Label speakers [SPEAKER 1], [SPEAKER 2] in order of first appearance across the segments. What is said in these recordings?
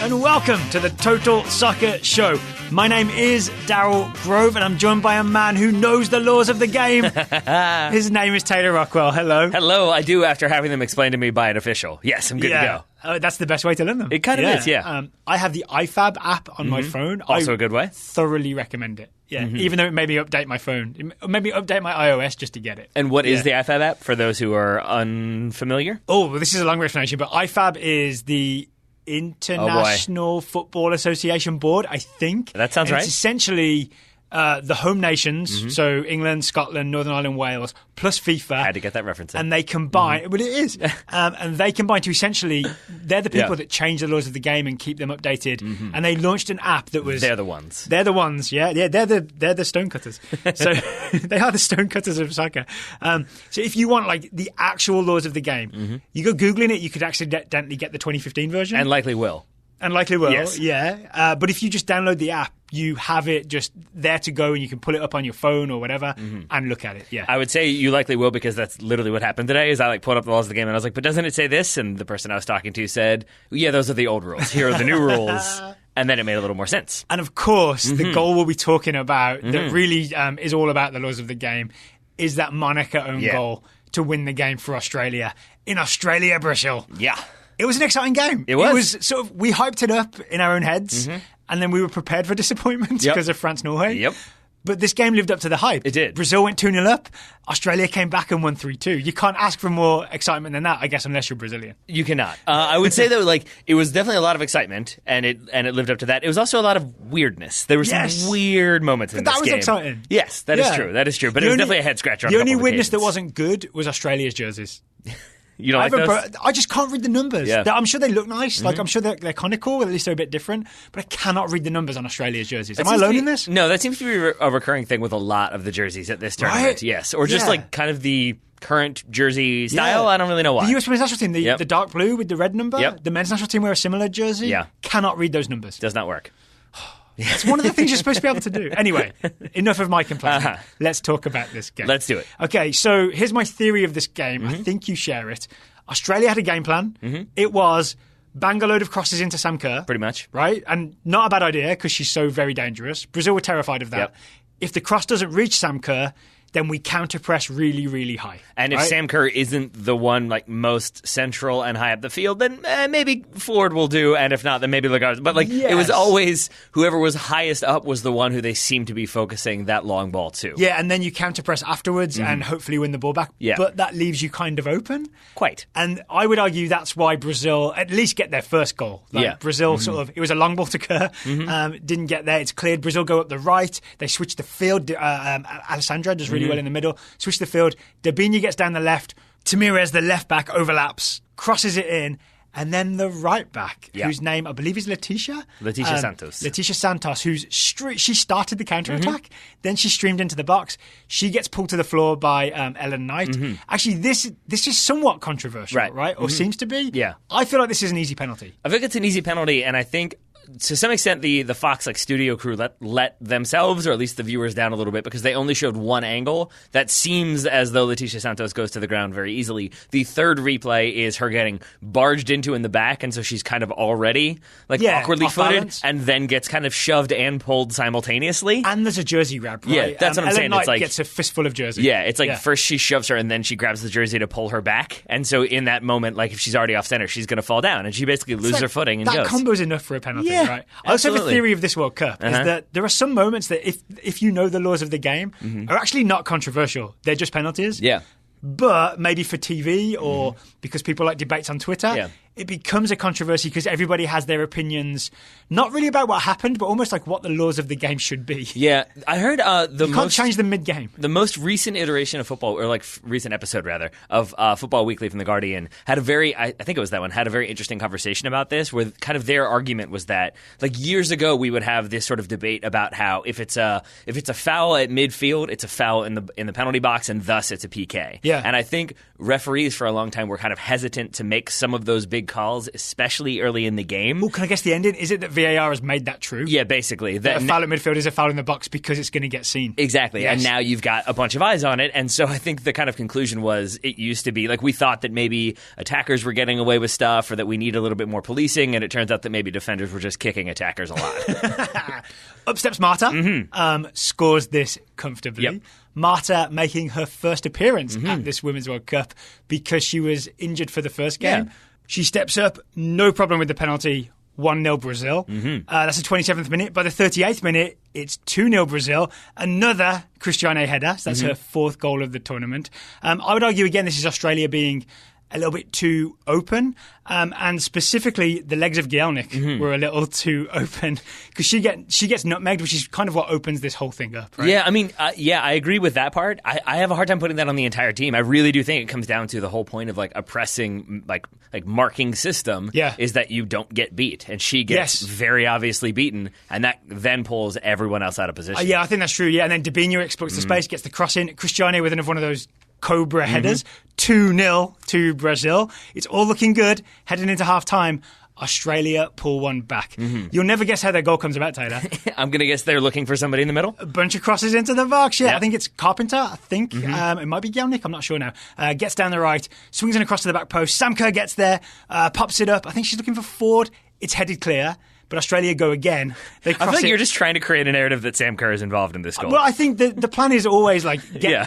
[SPEAKER 1] and welcome to the Total Soccer Show. My name is Daryl Grove, and I'm joined by a man who knows the laws of the game. His name is Taylor Rockwell. Hello.
[SPEAKER 2] Hello, I do after having them explained to me by an official. Yes, I'm good to go.
[SPEAKER 1] That's the best way to learn them.
[SPEAKER 2] It kind of is, yeah.
[SPEAKER 1] I have the IFAB app on my phone.
[SPEAKER 2] Also a good way.
[SPEAKER 1] Thoroughly recommend it. Yeah, even though it made me update my phone. It made me update my iOS just to get it.
[SPEAKER 2] And what is the IFAB app for those who are unfamiliar?
[SPEAKER 1] Oh, well, this is a long explanation, but IFAB is the International Football Association Board, I think.
[SPEAKER 2] That sounds right.
[SPEAKER 1] It's essentially the home nations, so England, Scotland, Northern Ireland, Wales, plus FIFA.
[SPEAKER 2] Had to get that reference in.
[SPEAKER 1] And they combine, but it is. And they combine to essentially, they're the people that change the laws of the game and keep them updated. And they launched an app that was...
[SPEAKER 2] They're the ones.
[SPEAKER 1] They're the ones, yeah. They're the stonecutters. So they are the stonecutters of soccer. So if you want like the actual laws of the game, you go Googling it, you could accidentally get the 2015 version.
[SPEAKER 2] And likely will.
[SPEAKER 1] Yes. Yeah. But if you just download the app, you have it just there to go and you can pull it up on your phone or whatever and look at it. Yeah.
[SPEAKER 2] I would say you likely will because that's literally what happened today is I pulled up the laws of the game and I was like, but doesn't it say this? And the person I was talking to said, yeah, those are the old rules. Here are the new rules. And then it made a little more sense.
[SPEAKER 1] And of course, the goal we'll be talking about that really is all about the laws of the game is that Monica own goal to win the game for Australia. In Australia, Brazil.
[SPEAKER 2] Yeah.
[SPEAKER 1] It was an exciting game.
[SPEAKER 2] It was.
[SPEAKER 1] It was sort of, we hyped it up in our own heads, and then we were prepared for disappointment because of France-Norway.
[SPEAKER 2] Yep.
[SPEAKER 1] But this game lived up to the hype.
[SPEAKER 2] It did.
[SPEAKER 1] Brazil went 2-0 up. Australia came back and won 3-2. You can't ask for more excitement than that, I guess, unless you're Brazilian.
[SPEAKER 2] You cannot. I would say, though, it was definitely a lot of excitement, and it lived up to that. It was also a lot of weirdness. There were some weird moments in this game.
[SPEAKER 1] That was exciting.
[SPEAKER 2] Yes, that is true. That is true. But it was definitely a head-scratcher on a couple of occasions.
[SPEAKER 1] The only weirdness that wasn't good was Australia's jerseys.
[SPEAKER 2] You don't like those?
[SPEAKER 1] I just can't read the numbers.
[SPEAKER 2] Yeah.
[SPEAKER 1] I'm sure they look nice. I'm sure they're conical, at least they're a bit different. But I cannot read the numbers on Australia's jerseys. Am I alone in this?
[SPEAKER 2] No, that seems to be a recurring thing with a lot of the jerseys at this tournament.
[SPEAKER 1] Right?
[SPEAKER 2] Yes. Or just kind of the current jersey style. I don't really know why.
[SPEAKER 1] The US Women's National Team, the dark blue with the red number. The men's national team wear a similar jersey. Cannot read those numbers.
[SPEAKER 2] Does not work.
[SPEAKER 1] It's one of the things you're supposed to be able to do. Anyway, enough of my complaining. Let's talk about this game.
[SPEAKER 2] Let's do it.
[SPEAKER 1] Okay, so here's my theory of this game. I think you share it. Australia had a game plan. It was bang a load of crosses into Sam Kerr.
[SPEAKER 2] Pretty much.
[SPEAKER 1] Right? And not a bad idea because she's so very dangerous. Brazil were terrified of that.
[SPEAKER 2] Yep.
[SPEAKER 1] If the cross doesn't reach Sam Kerr, then we counter-press really, really high.
[SPEAKER 2] And if Sam Kerr isn't the one most central and high up the field, then maybe Ford will do, and if not, then maybe Lagarde. But it was always whoever was highest up was the one who they seemed to be focusing that long ball to.
[SPEAKER 1] Yeah, and then you counter-press afterwards and hopefully win the ball back.
[SPEAKER 2] Yeah.
[SPEAKER 1] But that leaves you kind of open.
[SPEAKER 2] Quite.
[SPEAKER 1] And I would argue that's why Brazil at least get their first goal. Brazil sort of, it was a long ball to Kerr, didn't get there. It's cleared. Brazil go up the right. They switch the field. Alessandra does really well in the middle. Switch the field. Dabinha gets down the left. Tamirez, the left back, overlaps, crosses it in. And then the right back, whose name I believe is Leticia
[SPEAKER 2] Santos.
[SPEAKER 1] Leticia Santos, she started the counter-attack. Then she streamed into the box. She gets pulled to the floor by Ellen Knight. Actually, this is somewhat controversial, right? Or seems to be.
[SPEAKER 2] Yeah.
[SPEAKER 1] I feel like this is an easy penalty.
[SPEAKER 2] I think it's an easy penalty, and I think to some extent the Fox studio crew let themselves, or at least the viewers, down a little bit because they only showed one angle that seems as though Leticia Santos goes to the ground very easily. The third replay is her getting barged into in the back, and so she's kind of already awkwardly footed
[SPEAKER 1] balance.
[SPEAKER 2] And then gets kind of shoved and pulled simultaneously.
[SPEAKER 1] And there's a jersey grab, right?
[SPEAKER 2] Yeah, that's what I'm saying.
[SPEAKER 1] Ellen
[SPEAKER 2] It's
[SPEAKER 1] Knight gets a fistful of jersey.
[SPEAKER 2] Yeah, it's first she shoves her and then she grabs the jersey to pull her back. And so in that moment, if she's already off center, she's going to fall down and she basically loses her footing and
[SPEAKER 1] that
[SPEAKER 2] goes.
[SPEAKER 1] That combo's enough for a penalty.
[SPEAKER 2] Yeah,
[SPEAKER 1] right? I also have a theory of this World Cup is that there are some moments that if you know the laws of the game are actually not controversial. They're just penalties.
[SPEAKER 2] Yeah.
[SPEAKER 1] But maybe for TV or because people like debates on Twitter, it becomes a controversy because everybody has their opinions, not really about what happened, but almost like what the laws of the game should be.
[SPEAKER 2] Yeah, I heard
[SPEAKER 1] you can't change them mid-game.
[SPEAKER 2] The most recent iteration of football, or recent episode rather, of Football Weekly from The Guardian had I think it was that one, had a very interesting conversation about this, where kind of their argument was that years ago we would have this sort of debate about how if it's a foul at midfield, it's a foul in the penalty box, and thus it's a PK.
[SPEAKER 1] Yeah.
[SPEAKER 2] And I think referees for a long time were kind of hesitant to make some of those big big calls, especially early in the game.
[SPEAKER 1] Oh, can I guess the ending? Is it that VAR has made that true?
[SPEAKER 2] Yeah, basically.
[SPEAKER 1] That a foul at midfield is a foul in the box because it's going to get seen.
[SPEAKER 2] Exactly.
[SPEAKER 1] Yes.
[SPEAKER 2] And now you've got a bunch of eyes on it. And so I think the kind of conclusion was it used to be like we thought that maybe attackers were getting away with stuff or that we need a little bit more policing. And it turns out that maybe defenders were just kicking attackers a lot.
[SPEAKER 1] Up steps Marta, scores this comfortably.
[SPEAKER 2] Yep.
[SPEAKER 1] Marta making her first appearance at this Women's World Cup because she was injured for the first game.
[SPEAKER 2] Yeah.
[SPEAKER 1] She steps up, no problem with the penalty, 1-0 Brazil. That's the 27th minute. By the 38th minute, it's 2-0 Brazil. Another Cristiane header. So that's her fourth goal of the tournament. I would argue, again, this is Australia being a little bit too open. And specifically, the legs of Gielnik were a little too open because she gets nutmegged, which is kind of what opens this whole thing up. Right?
[SPEAKER 2] Yeah, I mean, I agree with that part. I have a hard time putting that on the entire team. I really do think it comes down to the whole point of like a pressing, like marking system.
[SPEAKER 1] Yeah.
[SPEAKER 2] Is that you don't get beat, and she gets very obviously beaten, and that then pulls everyone else out of position.
[SPEAKER 1] Yeah, I think that's true. Yeah, and then Debinho exploits the space, gets the cross in. Cristiane with another one of those Cobra headers, 2-0 to Brazil. It's all looking good. Heading into half-time, Australia pull one back. You'll never guess how their goal comes about, Taylor.
[SPEAKER 2] I'm going to guess they're looking for somebody in the middle.
[SPEAKER 1] A bunch of crosses into the box. Yeah, I think it's Carpenter, I think. It might be Gielnik, I'm not sure now. Gets down the right, swings in across to the back post. Sam Kerr gets there, pops it up. I think she's looking for Ford. It's headed clear. But Australia go again. They cross
[SPEAKER 2] I feel like
[SPEAKER 1] it.
[SPEAKER 2] you're just trying to create a narrative that Sam Kerr is involved in this goal.
[SPEAKER 1] Well, I think the plan is always like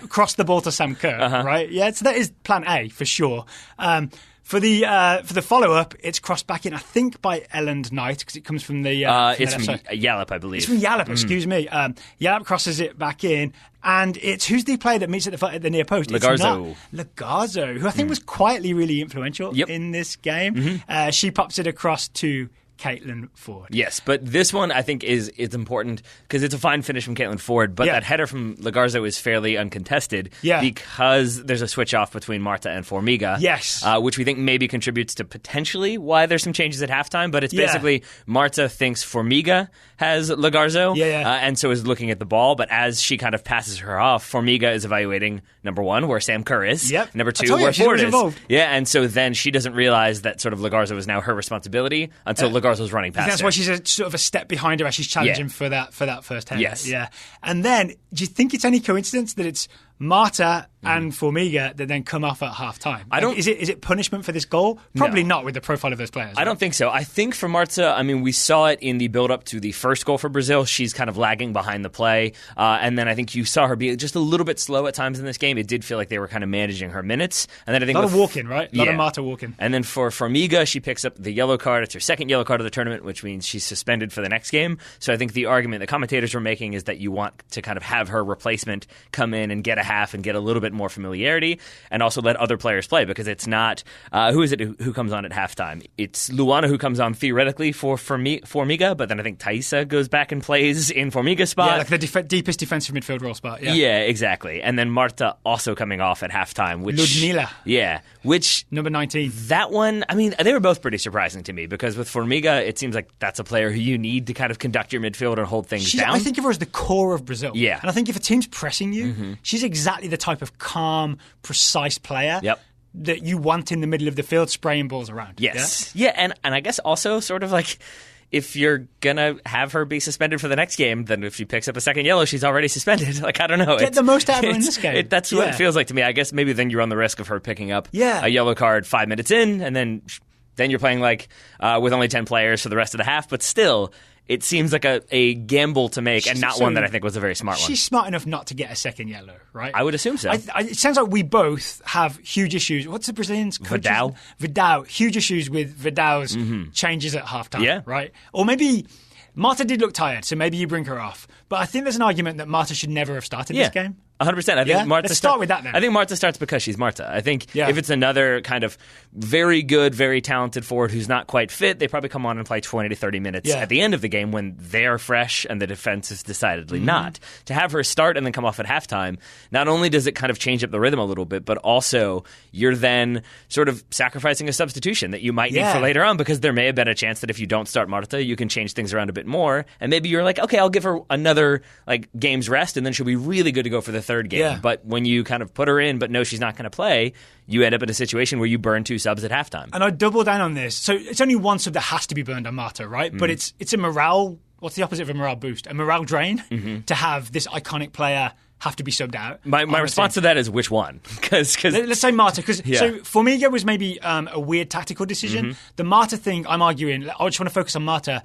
[SPEAKER 1] cross the ball to Sam Kerr, right? Yeah, so that is plan A for sure. For the follow up, it's crossed back in, I think, by Elland Knight because it comes from the.
[SPEAKER 2] It's from Yallop, I believe.
[SPEAKER 1] It's from Yallop, excuse me. Yallop crosses it back in, and it's who's the player that meets at the near post?
[SPEAKER 2] Lagarzo.
[SPEAKER 1] It's not Lagarzo, who I think was quietly really influential in this game. She pops it across to Caitlin Ford.
[SPEAKER 2] Yes, but this one I think is important because it's a fine finish from Caitlin Ford, but that header from Lagarzo is fairly uncontested because there's a switch off between Marta and Formiga.
[SPEAKER 1] Yes.
[SPEAKER 2] Which we think maybe contributes to potentially why there's some changes at halftime, but it's basically Marta thinks Formiga has Lagarzo and so is looking at the ball, but as she kind of passes her off, Formiga is evaluating, number one, where Sam Kerr is, number two, where Ford is. Involved. Yeah, and so then she doesn't realize that sort of Lagarzo is now her responsibility until Lagarzo's running past
[SPEAKER 1] that's
[SPEAKER 2] her.
[SPEAKER 1] why she's sort of a step behind her as she's challenging for that first header.
[SPEAKER 2] Yes.
[SPEAKER 1] Yeah. And then, do you think it's any coincidence that it's Marta and Formiga that then come off at half-time? Is it punishment for this goal? Probably not with the profile of those players.
[SPEAKER 2] I don't think so. I think for Marta, I mean, we saw it in the build-up to the first goal for Brazil. She's kind of lagging behind the play. And then I think you saw her be just a little bit slow at times in this game. It did feel like they were kind of managing her minutes. And then I think
[SPEAKER 1] a lot of walking, right? A lot of Marta walking.
[SPEAKER 2] And then for Formiga, she picks up the yellow card. It's her second yellow card of the tournament, which means she's suspended for the next game. So I think the argument the commentators were making is that you want to kind of have her replacement come in and get a half and get a little bit more familiarity and also let other players play because it's not who is it who comes on at halftime? It's Luana who comes on theoretically for Formiga, but then I think Thaisa goes back and plays in Formiga's spot.
[SPEAKER 1] Yeah, like the deepest defensive midfield role spot.
[SPEAKER 2] Yeah, exactly. And then Marta also coming off at halftime, which
[SPEAKER 1] Ludmila.
[SPEAKER 2] Yeah, which
[SPEAKER 1] number 19.
[SPEAKER 2] That one, I mean, they were both pretty surprising to me because with Formiga, it seems like that's a player who you need to kind of conduct your midfield and hold things down.
[SPEAKER 1] I think of her as the core of Brazil.
[SPEAKER 2] Yeah.
[SPEAKER 1] And I think if a team's pressing you, she's exactly the type of calm, precise player that you want in the middle of the field spraying balls around.
[SPEAKER 2] Yes. Yeah, and I guess also sort of like if you're going to have her be suspended for the next game, then if she picks up a second yellow, she's already suspended. Like, I don't know.
[SPEAKER 1] Get the most out of her in this game.
[SPEAKER 2] That's what it feels like to me. I guess maybe then you run the risk of her picking up a yellow card 5 minutes in, and then you're playing like with only 10 players for the rest of the half. But still, it seems like a gamble to make and not one that I think was a very smart one.
[SPEAKER 1] She's smart enough not to get a second yellow, right?
[SPEAKER 2] I would assume so.
[SPEAKER 1] It sounds like we both have huge issues. What's the Brazilian's coach? Vidal. Huge issues with Vidal's changes at halftime, right? Or maybe Marta did look tired, so maybe you bring her off. But I think there's an argument that Marta should never have started this game.
[SPEAKER 2] 100%. I think Marta
[SPEAKER 1] Let's start with that then.
[SPEAKER 2] I think Marta starts because she's Marta. I think if it's another kind of very good, very talented forward who's not quite fit, they probably come on and play 20 to 30 minutes at the end of the game when they're fresh and the defense is decidedly not. To have her start and then come off at halftime, not only does it kind of change up the rhythm a little bit, but also you're then sort of sacrificing a substitution that you might need for later on because there may have been a chance that if you don't start Marta, you can change things around a bit more. And maybe you're like, okay, I'll give her another like game's rest and then she'll be really good to go for the third game.
[SPEAKER 1] Yeah.
[SPEAKER 2] But when you kind of put her in but know she's not going to play, you end up in a situation where you burn 2 subs at halftime.
[SPEAKER 1] And I double down on this. So it's only 1 sub that has to be burned on Marta, right? But it's a morale. What's the opposite of a morale boost? A morale drain to have this iconic player have to be subbed out.
[SPEAKER 2] My response to that is which one? Because
[SPEAKER 1] let's say Marta, because so Formiga was maybe a weird tactical decision. The Marta thing, I'm arguing, I just want to focus on Marta.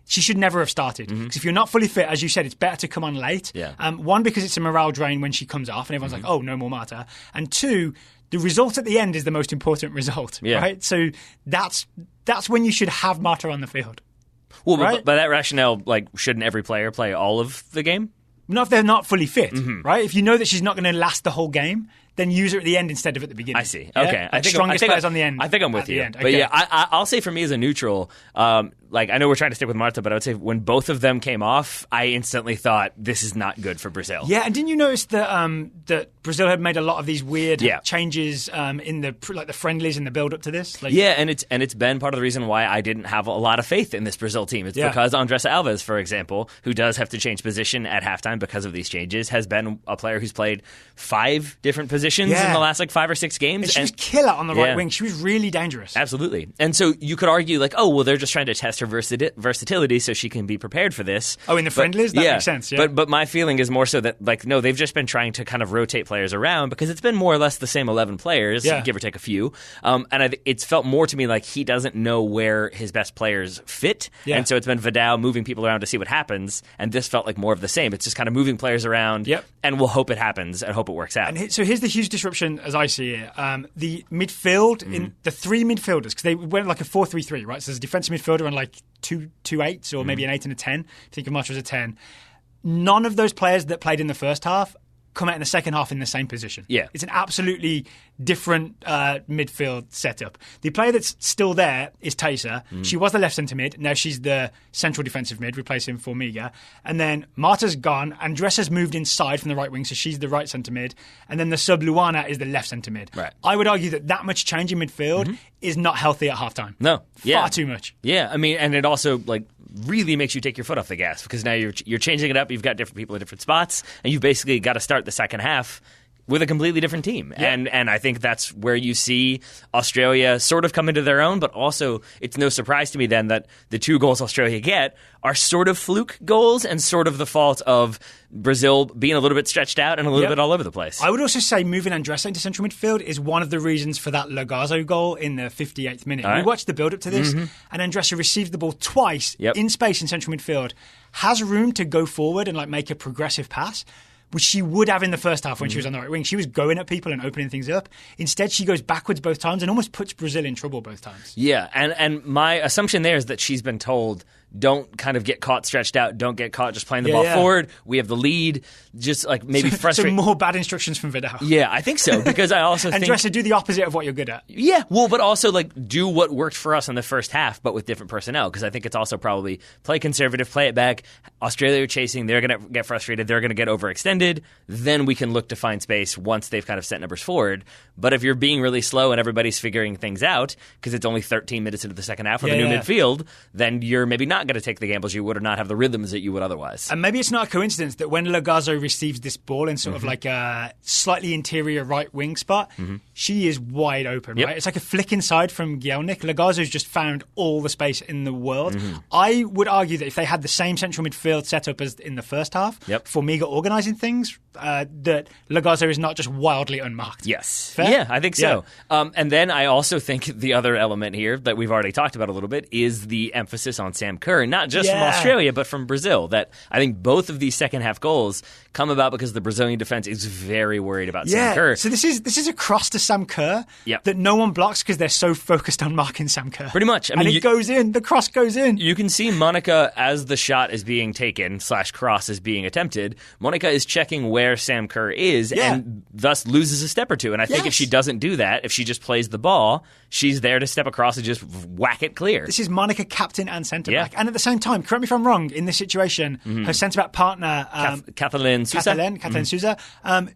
[SPEAKER 1] She should never have started. Because if you're not fully fit, as you said, it's better to come on late.
[SPEAKER 2] Yeah.
[SPEAKER 1] 1, because it's a morale drain when she comes off and everyone's like, oh, no more Marta. And 2, the result at the end is the most important result, right? So that's when you should have Marta on the field.
[SPEAKER 2] Well,
[SPEAKER 1] right?
[SPEAKER 2] by that rationale, like, shouldn't every player play all of the game?
[SPEAKER 1] Not if they're not fully fit, right? If you know that she's not going to last the whole game, then use her at the end instead of at the beginning.
[SPEAKER 2] I see. Okay.
[SPEAKER 1] Like strongest players on the end.
[SPEAKER 2] I think I'm with you.
[SPEAKER 1] Okay.
[SPEAKER 2] But yeah, I'll say for me as a neutral, like, I know we're trying to stick with Marta, but I would say when both of them came off, I instantly thought this is not good for Brazil.
[SPEAKER 1] Yeah, and didn't you notice that that Brazil had made a lot of these weird changes in the friendlies in the build up to this? Like,
[SPEAKER 2] yeah, and it's been part of the reason why I didn't have a lot of faith in this Brazil team. It's because Andressa Alves, for example, who does have to change position at halftime because of these changes, has been a player who's played 5 different positions in the last 5 or 6 games.
[SPEAKER 1] And she was killer on the right wing. She was really dangerous.
[SPEAKER 2] Absolutely. And so you could argue like, oh, well, they're just trying to test her versatility so she can be prepared for this.
[SPEAKER 1] Oh, in the friendlies? That makes sense, yeah.
[SPEAKER 2] But my feeling is more so that, like, no, they've just been trying to kind of rotate players around because it's been more or less the same 11 players, give or take a few. And it's felt more to me like he doesn't know where his best players fit. Yeah. And so it's been Vidal moving people around to see what happens. And this felt like more of the same. It's just kind of moving players around and we'll hope it happens and hope it works out.
[SPEAKER 1] And so here's the huge disruption as I see it. The midfield, in the 3 midfielders, because they went like a 4-3-3, right? So there's a defensive midfielder and like two 8s or maybe an 8 and a 10. Think of Marta as a 10. None of those players that played in the first half come out in the second half in the same position.
[SPEAKER 2] Yeah.
[SPEAKER 1] It's an absolutely different midfield setup. The player that's still there is Taisa. She was the left centre mid. Now she's the central defensive mid, replacing Formiga. And then Marta's gone. Andressa's moved inside from the right wing, so she's the right centre mid. And then the sub Luana is the left centre mid.
[SPEAKER 2] Right.
[SPEAKER 1] I would argue that much change in midfield is not healthy at halftime.
[SPEAKER 2] No.
[SPEAKER 1] Far too much.
[SPEAKER 2] Yeah. I mean, and it also, like, really makes you take your foot off the gas because now you're changing it up. You've got different people in different spots, and you've basically got to start the second half with a completely different team. Yeah. And I think that's where you see Australia sort of come into their own, but also it's no surprise to me then that the 2 goals Australia get are sort of fluke goals and sort of the fault of Brazil being a little bit stretched out and a little bit all over the place.
[SPEAKER 1] I would also say moving Andressa into central midfield is one of the reasons for that Lagazo goal in the 58th minute. We watched the build-up to this, and Andressa received the ball twice in space in central midfield, has room to go forward and like make a progressive pass, which she would have in the first half when she was on the right wing. She was going at people and opening things up. Instead, she goes backwards both times and almost puts Brazil in trouble both times.
[SPEAKER 2] Yeah, and my assumption there is that she's been told, don't kind of get caught stretched out, don't get caught just playing the ball forward. We have the lead. Just like maybe frustrate.
[SPEAKER 1] So more bad instructions from Vidal.
[SPEAKER 2] Yeah, I think so, because I also think...
[SPEAKER 1] Andressa, do the opposite of what you're good at.
[SPEAKER 2] Yeah, well, but also like do what worked for us in the first half, but with different personnel, because I think it's also probably play conservative, play it back. Australia are chasing, they're going to get frustrated, they're going to get overextended. Then we can look to find space once they've kind of set numbers forward. But if you're being really slow and everybody's figuring things out, because it's only 13 minutes into the second half with a new midfield, then you're maybe not going to take the gambles you would or not have the rhythms that you would otherwise.
[SPEAKER 1] And maybe it's not a coincidence that when Lagazo receives this ball in sort of like a slightly interior right wing spot, she is wide open, right? It's like a flick inside from Gielnik. Lagazo's just found all the space in the world. I would argue that if they had the same central midfield setup as in the first half, Formiga organising things, that Lagazo is not just wildly unmarked.
[SPEAKER 2] Yes.
[SPEAKER 1] Fair?
[SPEAKER 2] Yeah, I think so. And then I also think the other element here that we've already talked about a little bit is the emphasis on Sam Kerr, not just from Australia, but from Brazil. That I think both of these second half goals come about because the Brazilian defense is very worried about Sam Kerr.
[SPEAKER 1] So this is a cross to Sam Kerr that no one blocks because they're so focused on marking Sam Kerr.
[SPEAKER 2] Pretty much. I mean,
[SPEAKER 1] and it goes in. The cross goes in.
[SPEAKER 2] You can see Monica as the shot is being taken / cross is being attempted. Monica is checking where Sam Kerr is and thus loses a step or two. And I think if she doesn't do that, if she just plays the ball, she's there to step across and just whack it clear.
[SPEAKER 1] This is Monica captain and centre back. And at the same time, correct me if I'm wrong, in this situation, her centre back partner
[SPEAKER 2] Kathleen Sousa,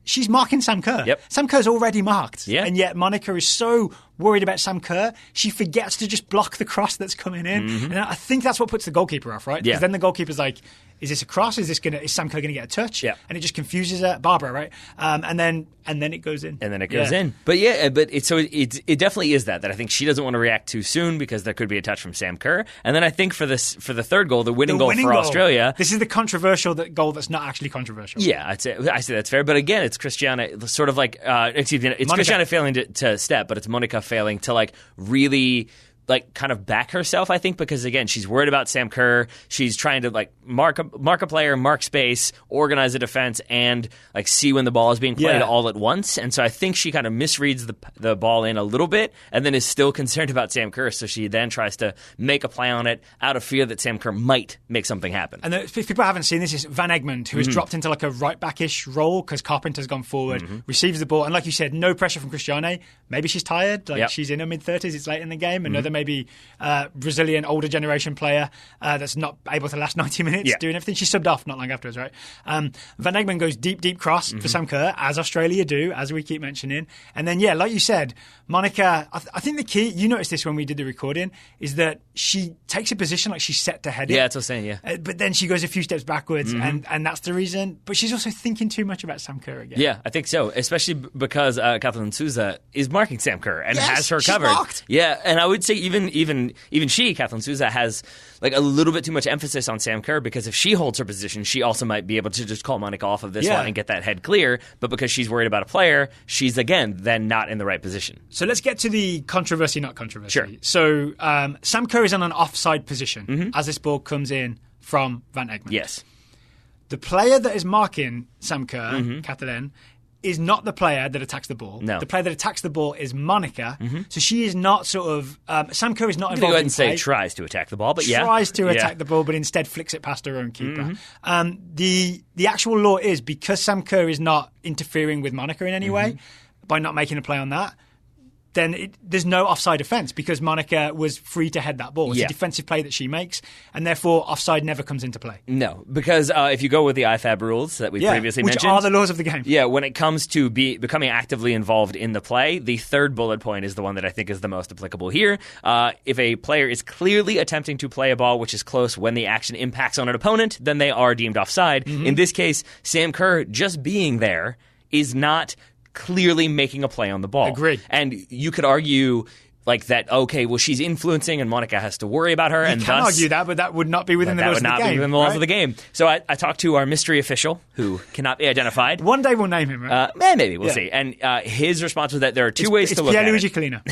[SPEAKER 1] she's marking Sam Kerr. Sam Kerr's already marked. And yet Monica is so worried about Sam Kerr, she forgets to just block the cross that's coming in. And I think that's what puts the goalkeeper off, right? Because then the goalkeeper's like, is this a cross? Is Sam Kerr going to get a touch?
[SPEAKER 2] Yeah.
[SPEAKER 1] And it just confuses Barbara, right? And then it goes in.
[SPEAKER 2] And then it goes in. But it definitely is that I think she doesn't want to react too soon because there could be a touch from Sam Kerr. And then I think for the third goal, the winning goal for Australia.
[SPEAKER 1] This is the controversial goal that's not actually controversial.
[SPEAKER 2] Yeah, I say that's fair. But again, it's Christiana sort of like it's Monica. Christiana failing to step, but it's Monica failing to like really like kind of back herself, I think, because again, she's worried about Sam Kerr. She's trying to like mark a player, mark space, organize a defense, and like see when the ball is being played all at once. And so I think she kind of misreads the ball in a little bit, and then is still concerned about Sam Kerr. So she then tries to make a play on it out of fear that Sam Kerr might make something happen.
[SPEAKER 1] And if people haven't seen this, is Van Egmond, who has dropped into like a right backish role because Carpenter's gone forward, receives the ball, and like you said, no pressure from Christiane. Maybe she's tired, like she's in her mid-30s. It's late in the game. Another maybe Brazilian older generation player that's not able to last 90 minutes doing everything. She subbed off not long afterwards, right? Van Egmond goes deep cross for Sam Kerr, as Australia do, as we keep mentioning. And then, like you said, Monica, I think the key, you noticed this when we did the recording, is that she takes a position like she's set to head it.
[SPEAKER 2] Yeah, that's what I'm saying,
[SPEAKER 1] but then she goes a few steps backwards, and that's the reason. But she's also thinking too much about Sam Kerr again.
[SPEAKER 2] Yeah, I think so, especially because Kathleen Souza is marking Sam Kerr and has her covered.
[SPEAKER 1] Marked.
[SPEAKER 2] Yeah, and I would say even she, Kathleen Souza, has like a little bit too much emphasis on Sam Kerr, because if she holds her position, she also might be able to just call Monica off of this one and get that head clear. But because she's worried about a player, she's again then not in the right position.
[SPEAKER 1] So let's get to the controversy, not controversy.
[SPEAKER 2] Sure.
[SPEAKER 1] So Sam Kerr is in an offside position as this ball comes in from Van Egmond.
[SPEAKER 2] Yes.
[SPEAKER 1] The player that is marking Sam Kerr, Kathleen, is not the player that attacks the ball.
[SPEAKER 2] No.
[SPEAKER 1] The player that attacks the ball is Monica. So she is not sort of... Sam Kerr is not involved in play.
[SPEAKER 2] I'm going to go ahead and say tries to attack the ball, but
[SPEAKER 1] Tries to attack the ball, but instead flicks it past her own keeper. The actual law is, because Sam Kerr is not interfering with Monica in any way, by not making a play on that, then there's no offside offence, because Monica was free to head that ball. It's a defensive play that she makes, and therefore offside never comes into play.
[SPEAKER 2] No, because if you go with the IFAB rules that we previously mentioned...
[SPEAKER 1] Which are the laws of the game.
[SPEAKER 2] Yeah, when it comes to becoming actively involved in the play, the third bullet point is the one that I think is the most applicable here. If a player is clearly attempting to play a ball which is close when the action impacts on an opponent, then they are deemed offside. In this case, Sam Kerr just being there is not clearly making a play on the ball.
[SPEAKER 1] Agreed.
[SPEAKER 2] And you could argue like that, okay, well, she's influencing and Monica has to worry about her.
[SPEAKER 1] You can argue that, but that would not be within the laws of the game. That would not be within the laws of
[SPEAKER 2] the game. So I talked to our mystery official, who cannot be identified.
[SPEAKER 1] One day we'll name him, right?
[SPEAKER 2] Maybe, we'll see. And his response was that there are two ways to look at it.
[SPEAKER 1] It's Pierluigi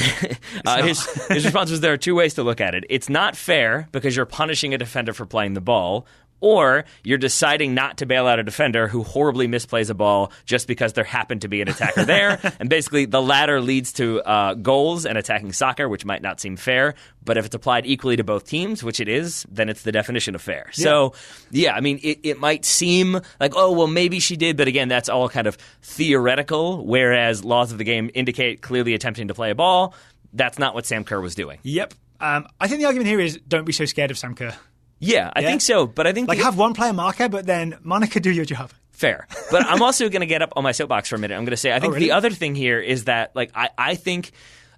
[SPEAKER 1] Collina.
[SPEAKER 2] His response was there are two ways to look at it. It's not fair because you're punishing a defender for playing the ball, or you're deciding not to bail out a defender who horribly misplays a ball just because there happened to be an attacker there. And basically, the latter leads to goals and attacking soccer, which might not seem fair. But if it's applied equally to both teams, which it is, then it's the definition of fair. Yeah. So, I mean, it might seem like, oh, well, maybe she did. But again, that's all kind of theoretical, whereas laws of the game indicate clearly attempting to play a ball. That's not what Sam Kerr was doing.
[SPEAKER 1] Yep. I think the argument here is don't be so scared of Sam Kerr.
[SPEAKER 2] Yeah, I think so, but I think...
[SPEAKER 1] have one player marker, but then Monica, do your job.
[SPEAKER 2] Fair. But I'm also going to get up on my soapbox for a minute. I'm going to say, I think the other thing here is that, like, I think...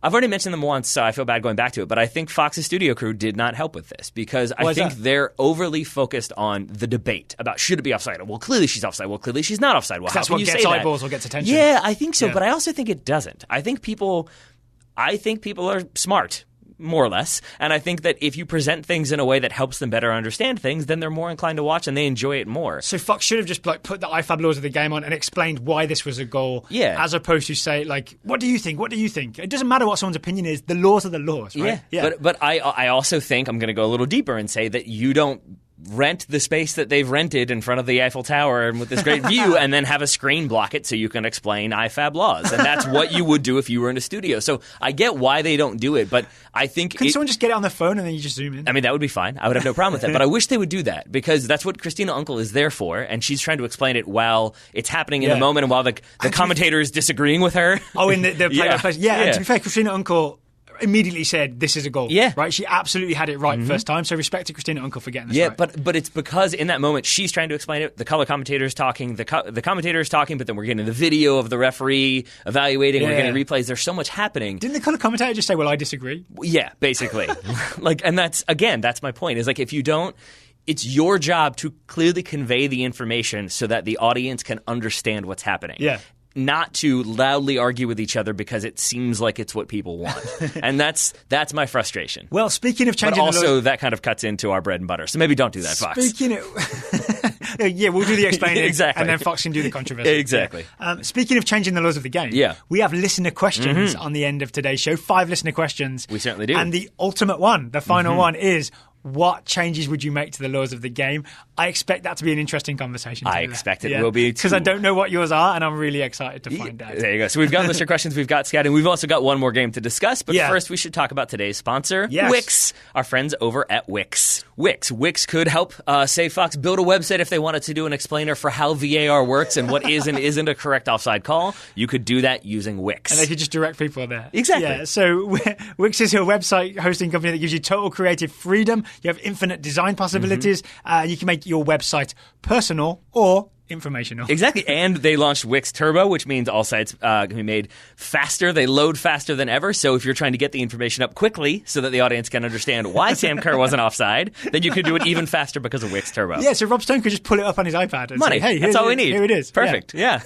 [SPEAKER 2] I've already mentioned them once, so I feel bad going back to it, but I think Fox's studio crew did not help with this, because I think they're overly focused on the debate about should it be offside. Well, clearly she's offside. Well, clearly she's not offside. Well,
[SPEAKER 1] that's what gets eyeballs or gets attention.
[SPEAKER 2] Yeah, I think so, but I also think it doesn't. I think people are smart, more or less. And I think that if you present things in a way that helps them better understand things, then they're more inclined to watch and they enjoy it more.
[SPEAKER 1] So Fox should have just put the IFAB laws of the game on and explained why this was a goal, as opposed to say, what do you think? What do you think? It doesn't matter what someone's opinion is. The laws are the laws, right?
[SPEAKER 2] Yeah. But I also think, I'm going to go a little deeper and say that you don't rent the space that they've rented in front of the Eiffel Tower and with this great view and then have a screen block it so you can explain IFAB laws. And that's what you would do if you were in a studio. So I get why they don't do it, but I think...
[SPEAKER 1] Can someone just get it on their phone and then you just zoom in?
[SPEAKER 2] I mean, that would be fine. I would have no problem with that. But I wish they would do that, because that's what Christina Unkel is there for, and she's trying to explain it while it's happening in the moment and while the commentator is disagreeing with her.
[SPEAKER 1] Oh, in the play-by-play. Yeah, and to be fair, Christina Unkel... immediately said, this is a goal.
[SPEAKER 2] Yeah.
[SPEAKER 1] Right? She absolutely had it right first time. So respect to Christina Unkel for getting this right.
[SPEAKER 2] But it's because in that moment she's trying to explain it. The color commentator's talking. The commentator's talking, but then we're getting the video of the referee evaluating. We're getting replays. There's so much happening.
[SPEAKER 1] Didn't the color commentator just say, well, I disagree?
[SPEAKER 2] Yeah, basically. And that's my point, is like, if you don't, it's your job to clearly convey the information so that the audience can understand what's happening.
[SPEAKER 1] Yeah.
[SPEAKER 2] Not to loudly argue with each other because it seems like it's what people want. And that's my frustration.
[SPEAKER 1] Well, speaking of changing
[SPEAKER 2] but also that kind of cuts into our bread and butter. So maybe don't do that, Fox.
[SPEAKER 1] Speaking of... yeah, we'll do the explaining.
[SPEAKER 2] Exactly.
[SPEAKER 1] And then Fox can do the controversy.
[SPEAKER 2] Exactly.
[SPEAKER 1] Speaking of changing the laws of the game, we have listener questions on the end of today's show. 5 listener questions.
[SPEAKER 2] We certainly do.
[SPEAKER 1] And the ultimate one, the final one, is... what changes would you make to the laws of the game? I expect that to be an interesting conversation.
[SPEAKER 2] I expect it will be,
[SPEAKER 1] because I don't know what yours are, and I'm really excited to find out.
[SPEAKER 2] There you go. So we've got listener questions, we've got scouting, we've also got one more game to discuss. But first, we should talk about today's sponsor, Wix. Our friends over at Wix. Wix could help Save Fox build a website if they wanted to do an explainer for how VAR works and what is and isn't a correct offside call. You could do that using Wix,
[SPEAKER 1] and they could just direct people there.
[SPEAKER 2] Exactly.
[SPEAKER 1] Yeah. So Wix is a website hosting company that gives you total creative freedom. You have infinite design possibilities. You can make your website personal or informational.
[SPEAKER 2] Exactly. And they launched Wix Turbo, which means all sites can be made faster. They load faster than ever. So if you're trying to get the information up quickly so that the audience can understand why Sam Kerr wasn't offside, then you can do it even faster because of Wix Turbo.
[SPEAKER 1] Yeah, so Rob Stone could just pull it up on his iPad and
[SPEAKER 2] say, hey, that's all we need.
[SPEAKER 1] Here it is.
[SPEAKER 2] Perfect. Yeah.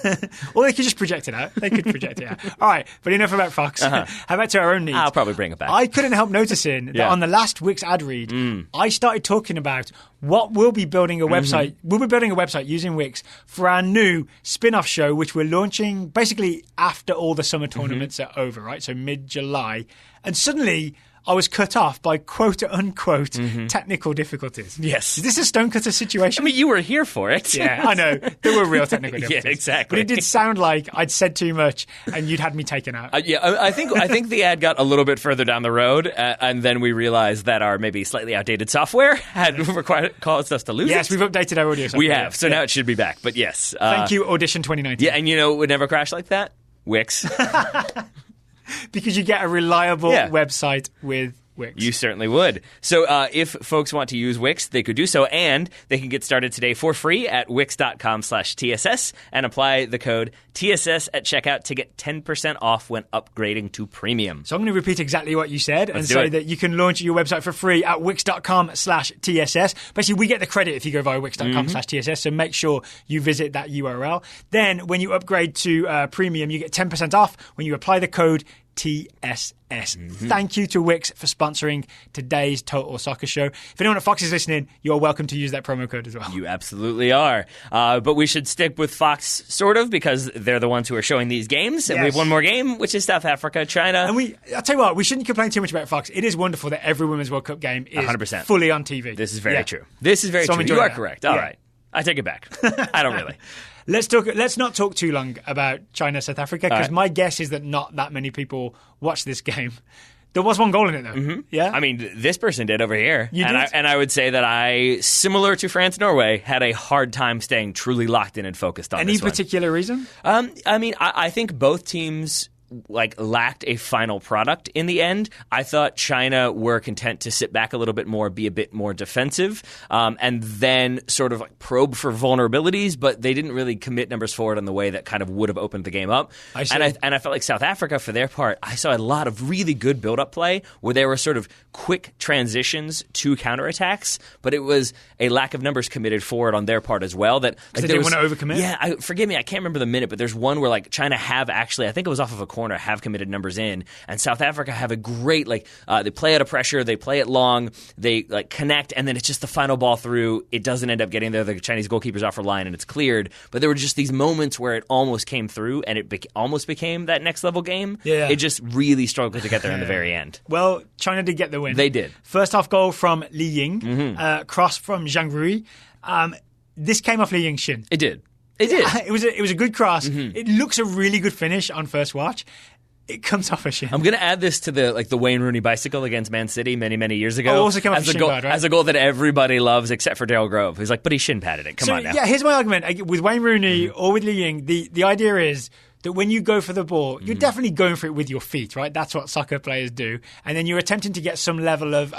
[SPEAKER 1] Or they could just project it out. They could project it out. All right, but enough about Fox. How about to our own needs?
[SPEAKER 2] I'll probably bring it back.
[SPEAKER 1] I couldn't help noticing that on the last Wix ad read, I started talking about what we'll be building a website. We'll be building a website using Wix for our new spin-off show, which we're launching basically after all the summer tournaments are over, right? So mid-July. And suddenly I was cut off by quote-unquote technical difficulties.
[SPEAKER 2] Yes.
[SPEAKER 1] Is this a Stonecutter situation?
[SPEAKER 2] I mean, you were here for it.
[SPEAKER 1] Yeah, I know. There were real technical difficulties.
[SPEAKER 2] Yeah, exactly.
[SPEAKER 1] But it did sound like I'd said too much and you'd had me taken out.
[SPEAKER 2] I think the ad got a little bit further down the road, and then we realized that our maybe slightly outdated software had caused us to lose it.
[SPEAKER 1] Yes, we've updated our audio software.
[SPEAKER 2] We have. So now it should be back. But yes.
[SPEAKER 1] Thank you, Audition 2019.
[SPEAKER 2] Yeah, and you know it would never crash like that? Wix.
[SPEAKER 1] Because you get a reliable website with Wix.
[SPEAKER 2] You certainly would. So if folks want to use Wix, they could do so, and they can get started today for free at wix.com/TSS and apply the code TSS at checkout to get 10% off when upgrading to premium.
[SPEAKER 1] So I'm going to repeat exactly what you said and say that you can launch your website for free at wix.com/TSS. Basically, we get the credit if you go via wix.com/TSS, so make sure you visit that URL. Then when you upgrade to premium, you get 10% off when you apply the code TSS. Thank you to Wix for sponsoring today's Total Soccer Show. If anyone at Fox is listening, you're welcome to use that promo code as well.
[SPEAKER 2] You absolutely are. But we should stick with Fox, sort of, because they're the ones who are showing these games. And we have one more game, which is South Africa, China.
[SPEAKER 1] And I'll tell you what, we shouldn't complain too much about Fox. It is wonderful that every Women's World Cup game is 100%. Fully on TV.
[SPEAKER 2] This is very true. This is very true. You are correct. All right. I take it back. I don't really.
[SPEAKER 1] Let's not talk too long about China, South Africa, because my guess is that not that many people watch this game. There was one goal in it, though. Yeah?
[SPEAKER 2] I mean, this person did over here.
[SPEAKER 1] You did?
[SPEAKER 2] And I would say that I, similar to France-Norway, had a hard time staying truly locked in and focused on
[SPEAKER 1] Any
[SPEAKER 2] this one.
[SPEAKER 1] particular reason?
[SPEAKER 2] I mean, I think both teams lacked a final product in the end. I thought China were content to sit back a little bit more, be a bit more defensive, and then sort of probe for vulnerabilities, but they didn't really commit numbers forward in the way that kind of would have opened the game up.
[SPEAKER 1] I see.
[SPEAKER 2] And I felt like South Africa, for their part, I saw a lot of really good build-up play where there were sort of quick transitions to counterattacks, but it was a lack of numbers committed forward on their part as well. That
[SPEAKER 1] they didn't want to overcommit?
[SPEAKER 2] Yeah, forgive me, I can't remember the minute, but there's one where China have actually, I think it was off of a corner, have committed numbers in, and South Africa have a great they play out of pressure, they play it long, they connect, and then it's just the final ball through. It doesn't end up getting there. The Chinese goalkeeper's off her line and it's cleared. But there were just these moments where it almost came through and it almost became that next level game.
[SPEAKER 1] Yeah.
[SPEAKER 2] It just really struggled to get there in the very end.
[SPEAKER 1] Well, China did get the win.
[SPEAKER 2] They did.
[SPEAKER 1] First half goal from Li Ying, cross from Zhang Rui. This came off Li Ying's shin.
[SPEAKER 2] It did. It did.
[SPEAKER 1] It was a good cross. It looks a really good finish on first watch. It comes off a shin.
[SPEAKER 2] I'm going to add this to the Wayne Rooney bicycle against Man City many, many years ago.
[SPEAKER 1] Oh, also came off a shin pad, right?
[SPEAKER 2] As a goal that everybody loves except for Daryl Grove. He's like, but he shin padded it. Come on now.
[SPEAKER 1] Yeah, here's my argument. With Wayne Rooney or with Li Ying, the idea is that when you go for the ball, you're definitely going for it with your feet, right? That's what soccer players do. And then you're attempting to get some level of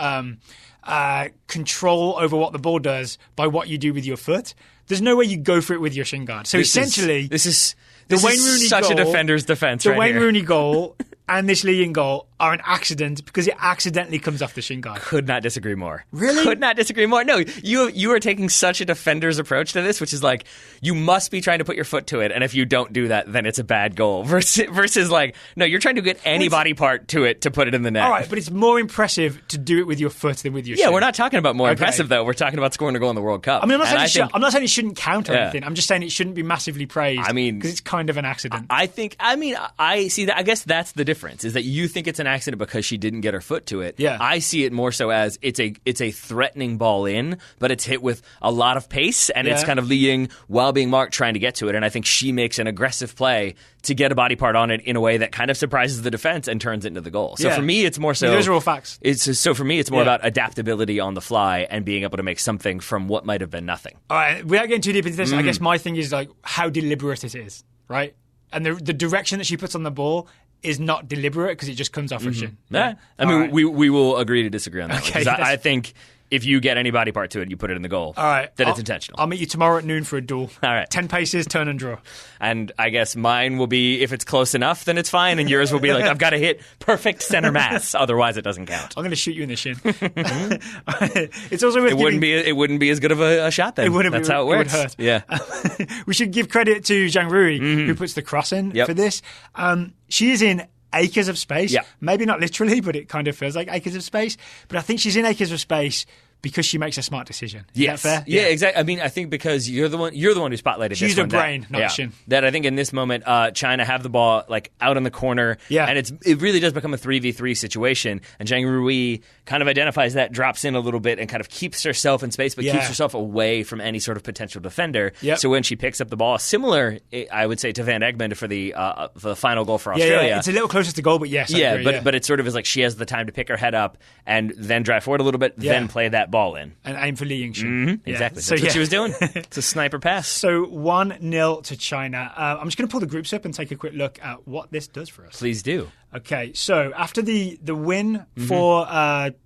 [SPEAKER 1] control over what the ball does by what you do with your foot. There's no way you go for it with your shin guard. So essentially,
[SPEAKER 2] this is
[SPEAKER 1] Wayne Rooney
[SPEAKER 2] such
[SPEAKER 1] goal,
[SPEAKER 2] a defender's defense.
[SPEAKER 1] The Wayne Rooney goal and this Lee Ying goal are an accident because it accidentally comes off the shin guard.
[SPEAKER 2] Could not disagree more.
[SPEAKER 1] Really?
[SPEAKER 2] Could not disagree more. No, you are taking such a defender's approach to this, which is like, you must be trying to put your foot to it, and if you don't do that, then it's a bad goal. Versus like, no, you're trying to get any body part to it to put it in the net.
[SPEAKER 1] All right, but it's more impressive to do it with your foot than with your shin.
[SPEAKER 2] Yeah, we're not talking about more impressive, though. We're talking about scoring a goal in the World Cup.
[SPEAKER 1] I mean, I'm not saying it shouldn't count or anything. I'm just saying it shouldn't be massively praised.
[SPEAKER 2] I mean,
[SPEAKER 1] because it's kind of an accident.
[SPEAKER 2] I see that. I guess that's the difference, is that you think it's an accident because she didn't get her foot to it.
[SPEAKER 1] Yeah.
[SPEAKER 2] I see it more so as it's a threatening ball in, but it's hit with a lot of pace, and it's kind of leading while being marked, trying to get to it. And I think she makes an aggressive play to get a body part on it in a way that kind of surprises the defense and turns it into the goal. So for me, it's more so.
[SPEAKER 1] Those are all facts.
[SPEAKER 2] So for me, it's more about adaptability on the fly and being able to make something from what might have been nothing.
[SPEAKER 1] All right, without getting too deep into this, I guess my thing is like how deliberate it is, right? And the direction that she puts on the ball is not deliberate because it just comes off her shin.
[SPEAKER 2] Yeah. I mean, we will agree to disagree on that one. Because I think if you get any body part to it, you put it in the goal.
[SPEAKER 1] All right.
[SPEAKER 2] Then it's intentional.
[SPEAKER 1] I'll meet you tomorrow at noon for a duel.
[SPEAKER 2] All right.
[SPEAKER 1] 10 paces, turn and draw.
[SPEAKER 2] And I guess mine will be, if it's close enough, then it's fine. And yours will be like, I've got to hit perfect center mass. Otherwise, it doesn't count.
[SPEAKER 1] I'm going to shoot you in the shin. It's also worth
[SPEAKER 2] it wouldn't be as good of a shot then. That's how it works.
[SPEAKER 1] It would hurt.
[SPEAKER 2] Yeah.
[SPEAKER 1] We should give credit to Zhang Rui, who puts the cross in for this. She is in acres of space.
[SPEAKER 2] Yeah.
[SPEAKER 1] Maybe not literally, but it kind of feels like acres of space. But I think she's in acres of space because she makes a smart decision. Is that fair?
[SPEAKER 2] Yeah, exactly. I mean, I think because you're the one who spotlighted this one.
[SPEAKER 1] She's the brain, not the shin.
[SPEAKER 2] That I think in this moment, China have the ball like out in the corner, and it really does become a 3v3 situation. And Zhang Rui kind of identifies that, drops in a little bit, and kind of keeps herself in space, but keeps herself away from any sort of potential defender. Yep. So when she picks up the ball, similar, I would say, to Van Egmond for the final goal for Australia.
[SPEAKER 1] Yeah, it's a little closer to goal, but yes, I agree,
[SPEAKER 2] but it sort of is like she has the time to pick her head up and then drive forward a little bit, then play that ball in.
[SPEAKER 1] And aim for Li Ying.
[SPEAKER 2] Exactly. That's what she was doing. It's a sniper pass.
[SPEAKER 1] So 1-0 to China. I'm just going to pull the groups up and take a quick look at what this does for us.
[SPEAKER 2] Please do.
[SPEAKER 1] Okay, so after the win for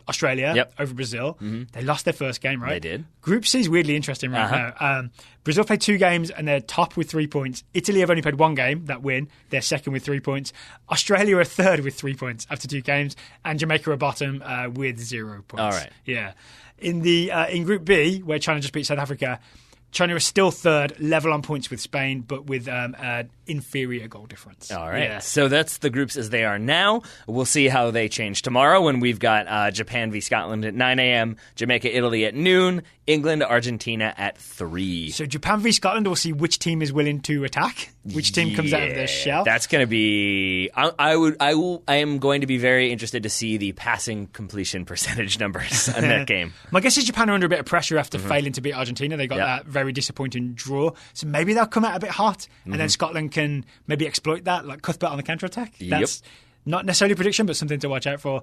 [SPEAKER 1] Australia over Brazil, they lost their first game, right?
[SPEAKER 2] They did.
[SPEAKER 1] Group C is weirdly interesting right now. Brazil played 2 games and they're top with 3 points. Italy have only played 1 game, that win. They're second with 3 points. Australia are third with 3 points after 2 games. And Jamaica are bottom with 0 points.
[SPEAKER 2] All right.
[SPEAKER 1] Yeah. In Group B, where China just beat South Africa, China is still third, level on points with Spain, but with inferior goal difference.
[SPEAKER 2] All right. Yeah. So that's the groups as they are now. We'll see how they change tomorrow when we've got Japan v. Scotland at 9 a.m., Jamaica, Italy at noon, England, Argentina at 3.
[SPEAKER 1] So Japan v. Scotland, we'll see which team is willing to attack, which team comes out of their shell.
[SPEAKER 2] That's going to be... I am going to be very interested to see the passing completion percentage numbers in that game.
[SPEAKER 1] My guess is Japan are under a bit of pressure after failing to beat Argentina. They got that very disappointing draw. So maybe they'll come out a bit hot, and then Scotland can maybe exploit that, like Cuthbert on the counter-attack. That's not necessarily a prediction, but something to watch out for.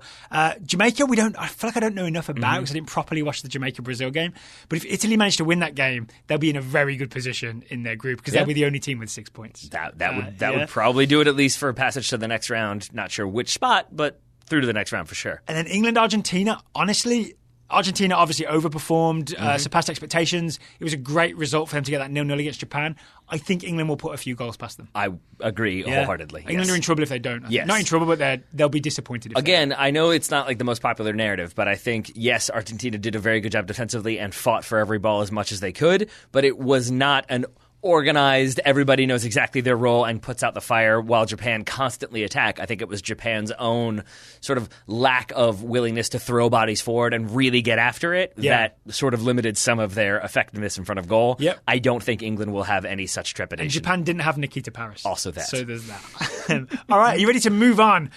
[SPEAKER 1] Jamaica, I feel like I don't know enough about because I didn't properly watch the Jamaica-Brazil game. But if Italy managed to win that game, they'll be in a very good position in their group because they'll be the only team with 6 points.
[SPEAKER 2] That would probably do it at least for a passage to the next round. Not sure which spot, but through to the next round for sure.
[SPEAKER 1] And then England-Argentina, honestly... Argentina obviously overperformed, surpassed expectations. It was a great result for them to get that 0-0 against Japan. I think England will put a few goals past them.
[SPEAKER 2] I agree wholeheartedly.
[SPEAKER 1] England are in trouble if they don't. Not in trouble, but they'll be disappointed if
[SPEAKER 2] Again, I know it's not like the most popular narrative, but I think, yes, Argentina did a very good job defensively and fought for every ball as much as they could, but it was not an organized, everybody knows exactly their role and puts out the fire while Japan constantly attack. I think it was Japan's own sort of lack of willingness to throw bodies forward and really get after it that sort of limited some of their effectiveness in front of goal.
[SPEAKER 1] Yep.
[SPEAKER 2] I don't think England will have any such trepidation.
[SPEAKER 1] And Japan didn't have Nikita Paris.
[SPEAKER 2] Also that.
[SPEAKER 1] So there's that. All right, are you ready to move on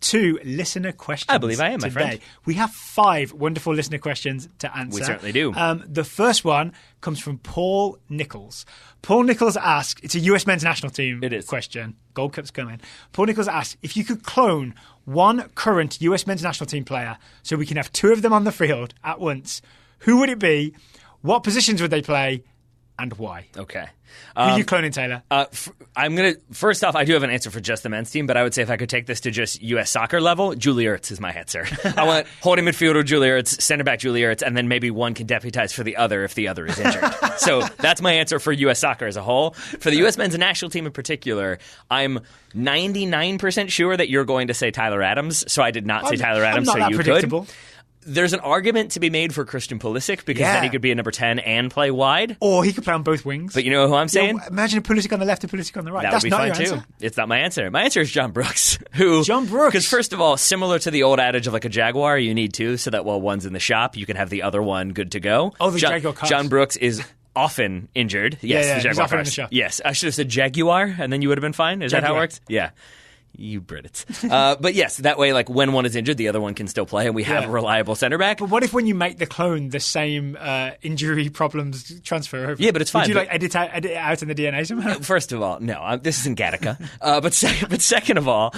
[SPEAKER 1] to listener questions?
[SPEAKER 2] I believe I am, my friend.
[SPEAKER 1] We have 5 wonderful listener questions to answer.
[SPEAKER 2] We certainly do.
[SPEAKER 1] The first one comes from Paul Nichols. Paul Nichols asked, it's a US men's national team question. Gold Cup's coming. Paul Nichols asked, if you could clone one current US men's national team player so we can have 2 of them on the field at once, who would it be? What positions would they play? and why?
[SPEAKER 2] Okay.
[SPEAKER 1] Who are you cloning, Taylor?
[SPEAKER 2] First off, I do have an answer for just the men's team, but I would say if I could take this to just U.S. soccer level, Julie Ertz is my answer. I want holding midfielder Julie Ertz, center back Julie Ertz, and then maybe one can deputize for the other if the other is injured. So that's my answer for U.S. soccer as a whole. For the U.S. men's national team in particular, I'm 99% sure that you're going to say Tyler Adams, so I did not say Tyler Adams,
[SPEAKER 1] I'm not
[SPEAKER 2] so
[SPEAKER 1] that
[SPEAKER 2] you
[SPEAKER 1] predictable.
[SPEAKER 2] could. There's an argument to be made for Christian Pulisic because then he could be a number 10 and play wide.
[SPEAKER 1] Or he could play on both wings.
[SPEAKER 2] But you know who I'm saying?
[SPEAKER 1] Imagine a Pulisic on the left and Pulisic on the right.
[SPEAKER 2] That
[SPEAKER 1] That's
[SPEAKER 2] would be
[SPEAKER 1] not
[SPEAKER 2] fine
[SPEAKER 1] your
[SPEAKER 2] too.
[SPEAKER 1] answer.
[SPEAKER 2] It's not my answer. My answer is John Brooks.
[SPEAKER 1] John Brooks.
[SPEAKER 2] Because first of all, similar to the old adage of like a Jaguar, you need two so that while one's in the shop, you can have the other one good to go.
[SPEAKER 1] Oh, the Jaguar cars.
[SPEAKER 2] John Brooks is often injured. Yes, the Jaguar
[SPEAKER 1] he's often
[SPEAKER 2] cars.
[SPEAKER 1] in the shop.
[SPEAKER 2] Yes, I should have said Jaguar, and then you would have been fine. Is that how it works? Yeah. You Brits. But yes, that way, like when one is injured, the other one can still play, and we have a reliable center back.
[SPEAKER 1] But what if when you make the clone, the same injury problems transfer over?
[SPEAKER 2] Yeah, but it's fine.
[SPEAKER 1] Would you edit it out in the DNA somehow?
[SPEAKER 2] First of all, no, this isn't Gattaca. But second of all,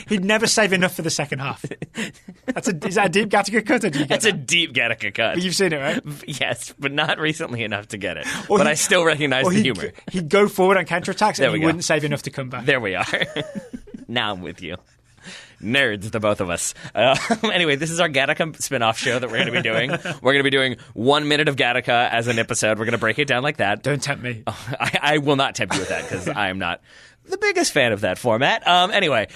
[SPEAKER 1] he'd never save enough for the second half. Is that a deep Gattaca cut? Or do you get
[SPEAKER 2] That's a deep Gattaca cut.
[SPEAKER 1] But you've seen it, right?
[SPEAKER 2] Yes, but not recently enough to get it. But I still recognize the humor.
[SPEAKER 1] He'd go forward on counterattacks and he wouldn't save enough to come back.
[SPEAKER 2] There we are. Now I'm with you. Nerds, the both of us. Anyway, this is our Gattaca spin-off show that we're going to be doing. We're going to be doing 1 minute of Gattaca as an episode. We're going to break it down like that.
[SPEAKER 1] Don't tempt me.
[SPEAKER 2] I will not tempt you with that because I am not the biggest fan of that format. Anyway,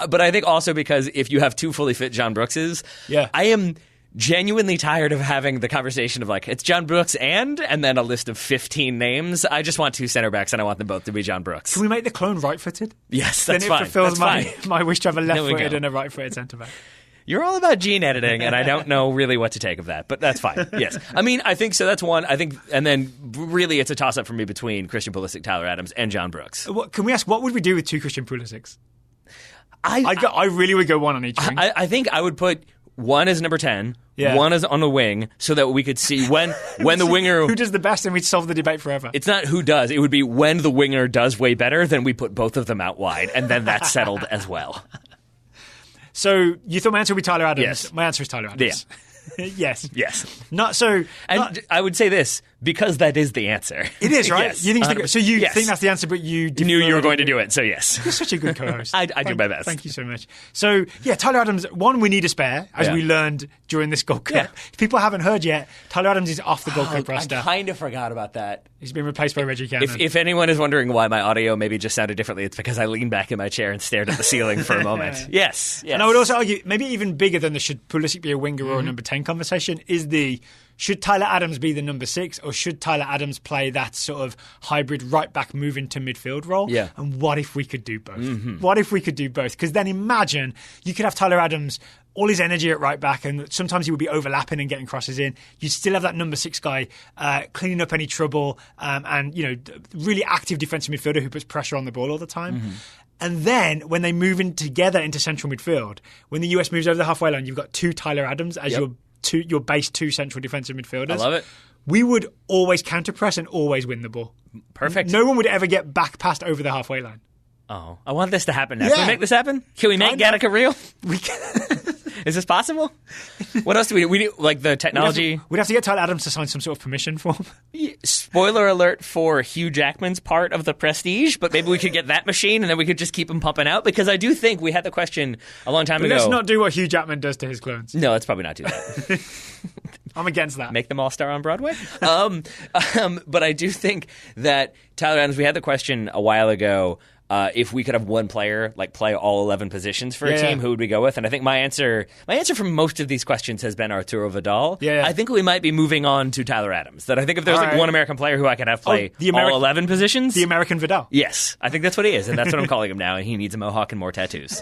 [SPEAKER 2] but I think also because if you have two fully fit John Brookses, I am genuinely tired of having the conversation of like, it's John Brooks and then a list of 15 names. I just want two center backs and I want them both to be John Brooks.
[SPEAKER 1] Can we make the clone right-footed?
[SPEAKER 2] Yes, that's
[SPEAKER 1] fine.
[SPEAKER 2] fine.
[SPEAKER 1] Then it fulfills
[SPEAKER 2] that's
[SPEAKER 1] my wish to have a left-footed and a right-footed centre back.
[SPEAKER 2] You're all about gene editing, and I don't know really what to take of that, but that's fine. Yes. I mean, I think so. That's one. I think, and then really it's a toss-up for me between Christian Pulisic, Tyler Adams, and John Brooks.
[SPEAKER 1] Can we ask, what would we do with two Christian Pulisics? I really would go one on each wing.
[SPEAKER 2] I think I would put one as number 10, one is on the wing, so that we could see when the winger...
[SPEAKER 1] Who does the best, and we'd solve the debate forever.
[SPEAKER 2] It's not who does. It would be when the winger does way better, then we put both of them out wide, and then that's settled as well.
[SPEAKER 1] So you thought my answer would be Tyler Adams?
[SPEAKER 2] Yes.
[SPEAKER 1] My answer is Tyler Adams.
[SPEAKER 2] Yeah.
[SPEAKER 1] Yes.
[SPEAKER 2] Yes.
[SPEAKER 1] I
[SPEAKER 2] would say this, because that is the answer.
[SPEAKER 1] It is, right?
[SPEAKER 2] Yes.
[SPEAKER 1] You think so you think that's the answer, but you
[SPEAKER 2] knew you were going to do it, so yes.
[SPEAKER 1] You're such a good co-host.
[SPEAKER 2] I do my best.
[SPEAKER 1] Thank you so much. So, Tyler Adams, one, we need a spare, as we learned during this Gold Cup. Yeah. If people haven't heard yet, Tyler Adams is off the Gold Cup roster.
[SPEAKER 2] I kind of forgot about that.
[SPEAKER 1] He's been replaced by Reggie Cannon.
[SPEAKER 2] If anyone is wondering why my audio maybe just sounded differently, it's because I leaned back in my chair and stared at the ceiling for a moment. Yes.
[SPEAKER 1] And I would also argue, maybe even bigger than the should Pulisic be a winger or a number 10 conversation, is should Tyler Adams be the number 6, or should Tyler Adams play that sort of hybrid right back move into midfield role?
[SPEAKER 2] Yeah.
[SPEAKER 1] And what if we could do both? What if we could do both? Because then imagine you could have Tyler Adams, all his energy at right back, and sometimes he would be overlapping and getting crosses in. You'd still have that number 6 guy cleaning up any trouble, and really active defensive midfielder who puts pressure on the ball all the time. And then when they move in together into central midfield, when the US moves over the halfway line, you've got two Tyler Adams as your base 2 central defensive midfielders. I
[SPEAKER 2] love it.
[SPEAKER 1] We would always counter-press and always win the ball.
[SPEAKER 2] Perfect.
[SPEAKER 1] No one would ever get back past over the halfway line.
[SPEAKER 2] Oh, I want this to happen now. Can we make this happen? Can we make Gattaca real?
[SPEAKER 1] We can.
[SPEAKER 2] Is this possible? What else do we do? We do, like, the technology...
[SPEAKER 1] We'd have to get Tyler Adams to sign some sort of permission form.
[SPEAKER 2] Spoiler alert for Hugh Jackman's part of the Prestige, but maybe we could get that machine and then we could just keep him pumping out, because I do think we had the question a long time ago.
[SPEAKER 1] Let's not do what Hugh Jackman does to his clones.
[SPEAKER 2] No, let's probably not do that.
[SPEAKER 1] I'm against that.
[SPEAKER 2] Make them all star on Broadway. But I do think that Tyler Adams, we had the question a while ago, if we could have one player play all 11 positions for a team, who would we go with? And I think my answer from most of these questions has been Arturo Vidal. I think we might be moving on to Tyler Adams. That I think if there's one American player who I could have play all 11 positions,
[SPEAKER 1] the American Vidal.
[SPEAKER 2] Yes, I think that's what he is, and that's what I'm calling him now. And he needs a mohawk and more tattoos.